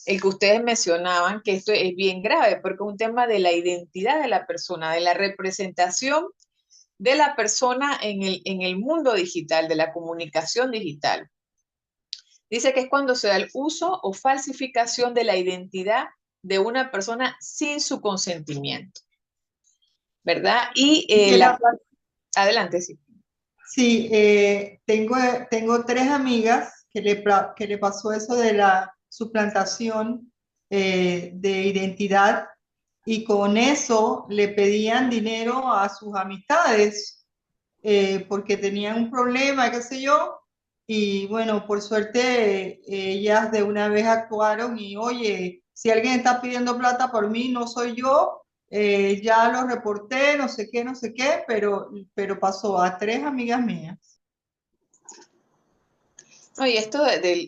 el que ustedes mencionaban, que esto es bien grave, porque es un tema de la identidad de la persona, de la representación de la persona en el mundo digital, de la comunicación digital. Dice que es cuando se da el uso o falsificación de la identidad de una persona sin su consentimiento, ¿verdad? Y adelante, sí. Sí, tengo tres amigas que le pasó eso de la suplantación de identidad, y con eso le pedían dinero a sus amistades porque tenían un problema, qué sé yo, y bueno, por suerte ellas de una vez actuaron y oye, si alguien está pidiendo plata por mí, no soy yo, ya lo reporté, no sé qué, pero pasó a tres amigas mías. No, y esto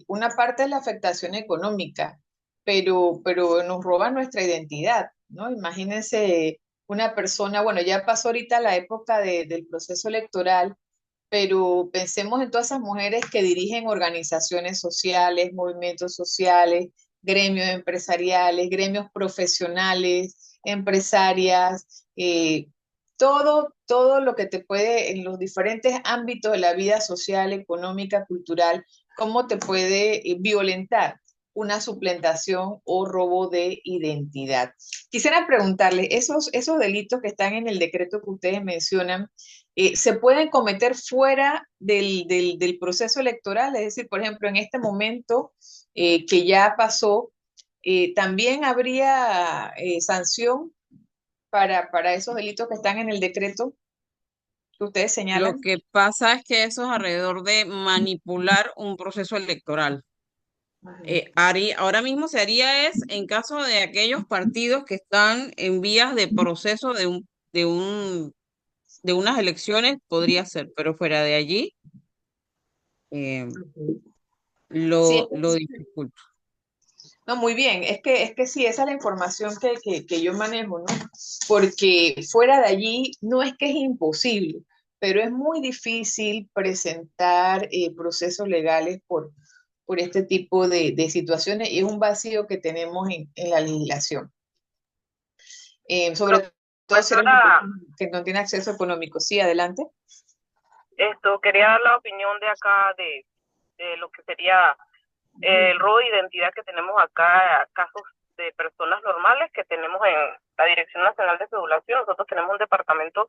una parte es la afectación económica, pero nos roba nuestra identidad, ¿no? Imagínense una persona, bueno, ya pasó ahorita la época del proceso electoral, pero pensemos en todas esas mujeres que dirigen organizaciones sociales, movimientos sociales, gremios empresariales, gremios profesionales, empresarias, todo lo que te puede, en los diferentes ámbitos de la vida social, económica, cultural, cómo te puede violentar una suplantación o robo de identidad. Quisiera preguntarle, esos delitos que están en el decreto que ustedes mencionan, ¿se pueden cometer fuera del proceso electoral? Es decir, por ejemplo, en este momento que ya pasó, ¿también habría sanción para esos delitos que están en el decreto que ustedes Lo señalan? que pasa es que eso es alrededor de manipular un proceso electoral. Ahora mismo se haría es en caso de aquellos partidos que están en vías de proceso de unas elecciones, podría ser, pero fuera de allí eh, Sí, lo dificulta. no, muy bien, es que sí, esa es la información que yo manejo, ¿no? Porque fuera de allí no es que es imposible, pero es muy difícil presentar procesos legales por este tipo de situaciones y es un vacío que tenemos en la legislación. Sobre todo si eres una persona que no tiene acceso económico. Sí, adelante. Quería dar la opinión de acá de lo que sería el robo de identidad que tenemos acá, casos de personas normales que tenemos en la Dirección Nacional de Población. Nosotros tenemos un departamento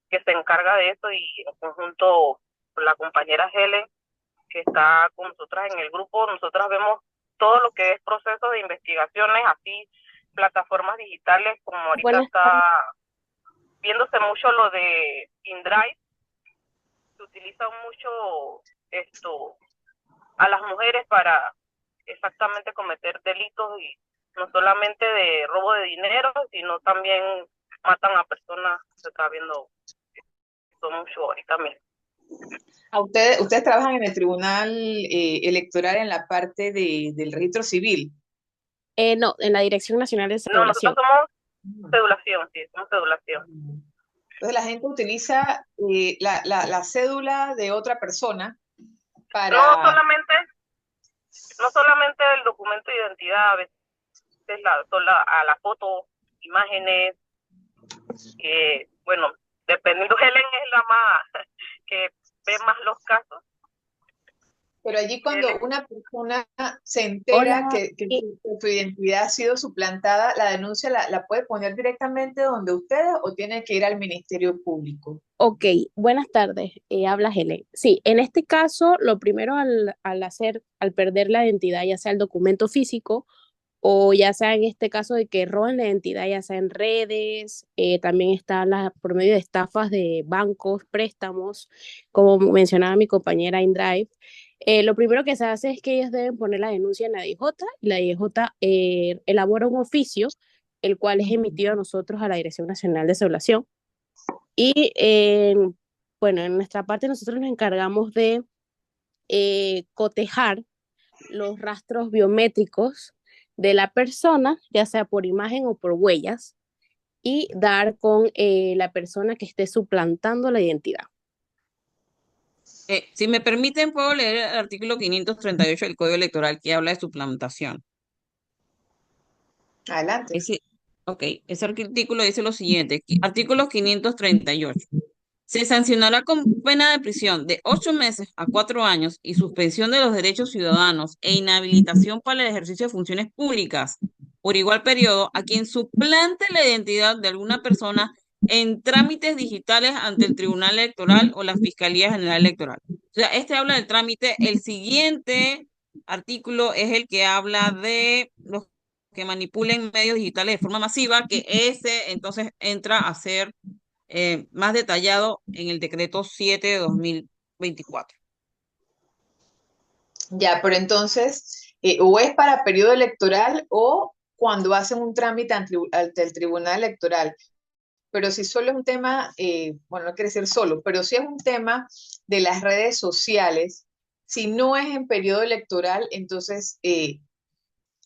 que se encarga de eso y en conjunto con la compañera Helen, que está con nosotras en el grupo, nosotras vemos todo lo que es proceso de investigaciones, así plataformas digitales, como ahorita está viéndose mucho lo de InDrive, se utiliza mucho a las mujeres para exactamente cometer delitos, y no solamente de robo de dinero, sino también matan a personas. Se está viendo esto mucho ahorita mismo. Ustedes trabajan en el Tribunal Electoral en la parte del registro civil. No, en la Dirección Nacional de No, nosotros Cedulación. somos cedulación, sí, somos cedulación. Entonces la gente utiliza la cédula de otra persona No para... solamente, no solamente el documento de identidad, a veces a la foto, imágenes, bueno, dependiendo, Helen es la más que ve más los casos. Pero allí cuando Helen, una persona se entera Hola, que su identidad ha sido suplantada, la denuncia la puede poner directamente donde ustedes o tiene que ir al Ministerio Público. ok, buenas tardes, habla Helen. Sí, en este caso, lo primero al perder la identidad, ya sea el documento físico o ya sea en este caso de que roben la identidad, ya sea en redes, también está por medio de estafas de bancos, préstamos, como mencionaba mi compañera InDrive. Lo primero que se hace es que ellos deben poner la denuncia en la DJ y la DJ elabora un oficio, el cual es emitido a nosotros, a la Dirección Nacional de Cedulación. Y bueno, en nuestra parte nosotros nos encargamos de cotejar los rastros biométricos de la persona, ya sea por imagen o por huellas, y dar con la persona que esté suplantando la identidad. Si me permiten, puedo leer el artículo 538 del Código Electoral que habla de suplantación. Adelante. Ese artículo dice lo siguiente, artículo 538. Se sancionará con pena de prisión de 8 meses a 4 años y suspensión de los derechos ciudadanos e inhabilitación para el ejercicio de funciones públicas por igual periodo a quien suplante la identidad de alguna persona en trámites digitales ante el Tribunal Electoral o la Fiscalía General Electoral. O sea, este habla del trámite. El siguiente artículo es el que habla de los que manipulen medios digitales de forma masiva, que ese entonces entra a ser más detallado en el decreto 7 de 2024. Ya, pero entonces, o es para periodo electoral o cuando hacen un trámite ante el Tribunal Electoral. Pero si solo es un tema, bueno, no quiere decir solo, pero si es un tema de las redes sociales, si no es en periodo electoral, entonces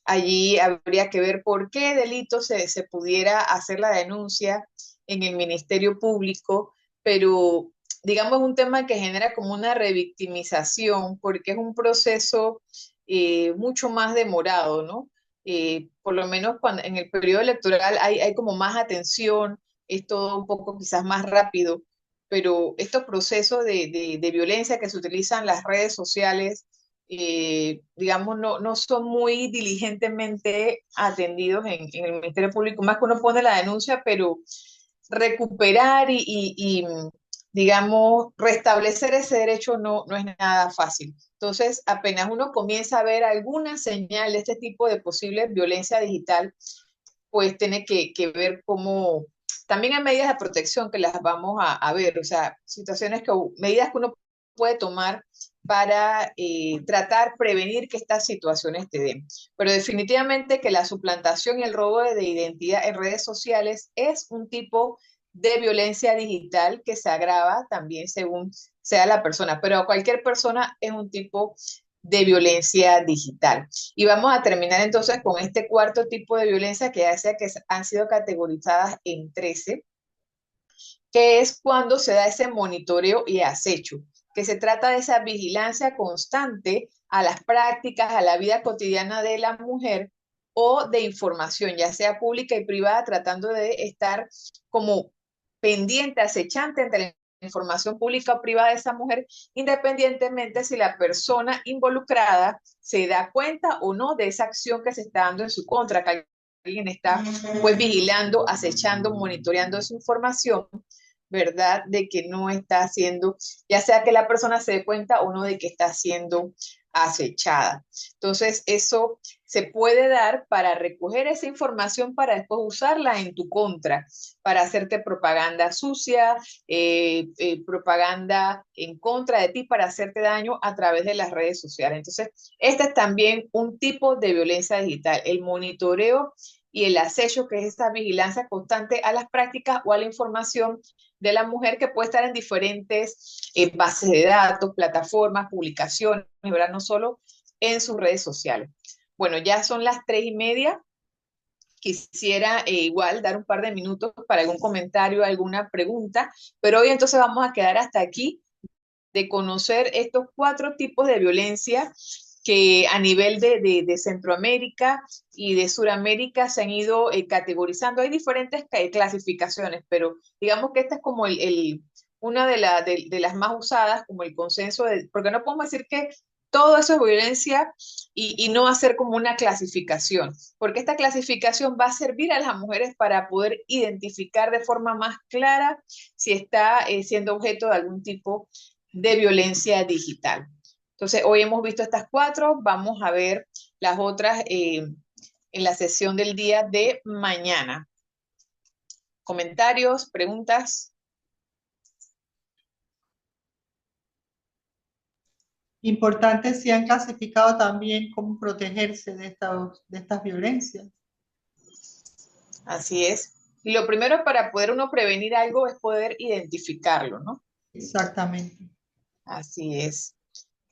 allí habría que ver por qué delito se pudiera hacer la denuncia en el Ministerio Público, pero digamos un tema que genera como una revictimización, porque es un proceso mucho más demorado, ¿no? Por lo menos cuando en el periodo electoral hay como más atención, es todo un poco quizás más rápido, pero estos procesos de violencia que se utilizan las redes sociales, digamos, no son muy diligentemente atendidos en el Ministerio Público, más que uno pone la denuncia, pero recuperar digamos, restablecer ese derecho no es nada fácil. Entonces, apenas uno comienza a ver alguna señal de este tipo de posible violencia digital, pues tiene que ver cómo, también hay medidas de protección que las vamos a ver, o sea, medidas que uno puede tomar para tratar, prevenir que estas situaciones te den. Pero definitivamente que la suplantación y el robo de identidad en redes sociales es un tipo de violencia digital que se agrava también según sea la persona, pero a cualquier persona es un tipo de violencia digital. Y vamos a terminar entonces con este cuarto tipo de violencia que ya sea que han sido categorizadas en 13, que es cuando se da ese monitoreo y acecho, que se trata de esa vigilancia constante a las prácticas, a la vida cotidiana de la mujer o de información, ya sea pública y privada, tratando de estar como pendiente, acechante entre la información pública o privada de esa mujer, independientemente si la persona involucrada se da cuenta o no de esa acción que se está dando en su contra, que alguien está pues vigilando, acechando, monitoreando esa información, ¿verdad? De que no está haciendo, ya sea que la persona se dé cuenta o no de que está siendo acechada. Entonces, eso se puede dar para recoger esa información para después usarla en tu contra, para hacerte propaganda sucia, propaganda en contra de ti, para hacerte daño a través de las redes sociales. Entonces, este es también un tipo de violencia digital, el monitoreo y el acecho, que es esta vigilancia constante a las prácticas o a la información de la mujer, que puede estar en diferentes bases de datos, plataformas, publicaciones, ¿verdad? No solo en sus redes sociales. Bueno, ya son las 3:30. Quisiera igual dar un par de minutos para algún comentario, alguna pregunta, pero hoy entonces vamos a quedar hasta aquí de conocer estos 4 tipos de violencia que a nivel de Centroamérica y de Suramérica se han ido categorizando. Hay diferentes clasificaciones, pero digamos que esta es como una de las más usadas, como el consenso, porque no podemos decir que todo eso es violencia y no hacer como una clasificación, porque esta clasificación va a servir a las mujeres para poder identificar de forma más clara si está siendo objeto de algún tipo de violencia digital. Entonces, hoy hemos visto estas 4, vamos a ver las otras en la sesión del día de mañana. ¿Comentarios, preguntas? Importante si han clasificado también cómo protegerse de estas violencias. Así es. Y lo primero para poder uno prevenir algo es poder identificarlo, ¿no? Exactamente. Así es.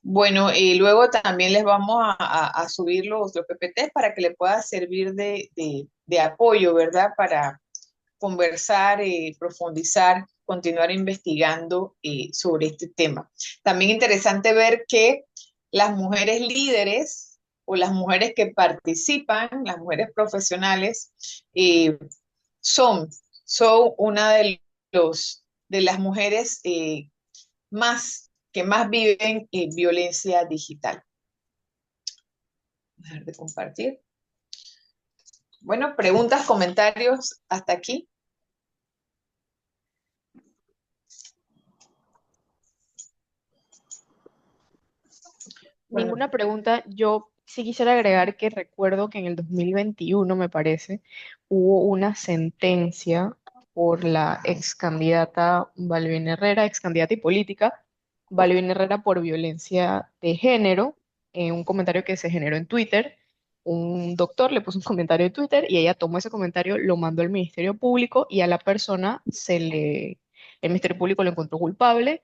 Bueno, y luego también les vamos a subir los PPTs para que le pueda servir de apoyo, ¿verdad? Para conversar, profundizar, continuar investigando sobre este tema. También interesante ver que las mujeres líderes o las mujeres que participan, las mujeres profesionales, son una de las mujeres que más viven violencia digital. Dejar de compartir. Bueno, preguntas, comentarios hasta aquí. Ninguna pregunta. Yo sí quisiera agregar que recuerdo que en el 2021, me parece, hubo una sentencia por la ex candidata Balbín Herrera, ex candidata y política, Balbín Herrera por violencia de género, en un comentario que se generó en Twitter. Un doctor le puso un comentario en Twitter y ella tomó ese comentario, lo mandó al Ministerio Público y a la persona el Ministerio Público lo encontró culpable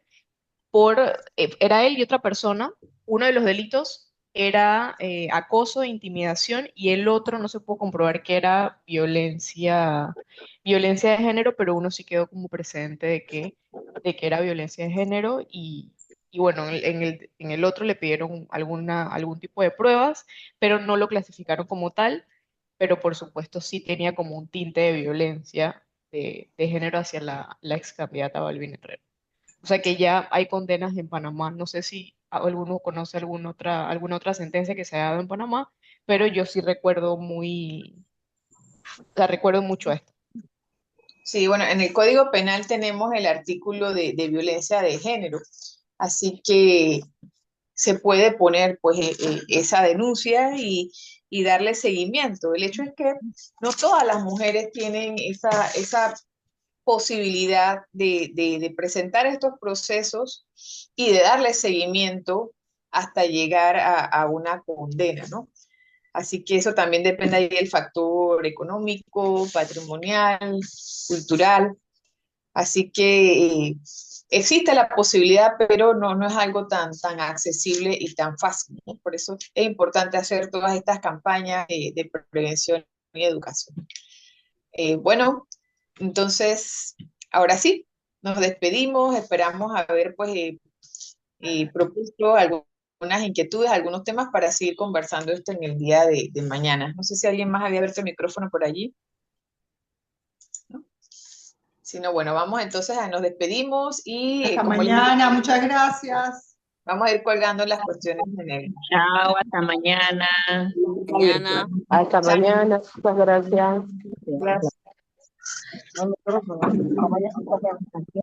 era él y otra persona. Uno de los delitos era acoso e intimidación y el otro no se pudo comprobar que era violencia de género, pero uno sí quedó como precedente de que era violencia de género y bueno, en el otro le pidieron algún tipo de pruebas, pero no lo clasificaron como tal, pero por supuesto sí tenía como un tinte de violencia de género hacia la ex candidata Balbín Herrera. O sea que ya hay condenas en Panamá. No sé si alguno conoce alguna otra sentencia que se haya dado en Panamá, pero yo sí recuerdo mucho esto. Sí, bueno, en el Código Penal tenemos el artículo de violencia de género, así que se puede poner pues esa denuncia y darle seguimiento. El hecho es que no todas las mujeres tienen esa posibilidad de presentar estos procesos y de darle seguimiento hasta llegar a una condena, ¿no? Así que eso también depende ahí del factor económico, patrimonial, cultural. Así que existe la posibilidad, pero no es algo tan accesible y tan fácil, ¿no? Por eso es importante hacer todas estas campañas de prevención y educación. Bueno, entonces, ahora sí, nos despedimos, esperamos haber pues propuesto algunas inquietudes, algunos temas para seguir conversando esto en el día de mañana. No sé si alguien más había abierto el micrófono por allí. ¿No? Si no, bueno, vamos entonces nos despedimos y Hasta mañana, muchas gracias. Vamos a ir colgando las cuestiones generales. Chao, hasta mañana. Mañana. Hasta mañana. Muchas gracias. Gracias. No, nosotros no vamos a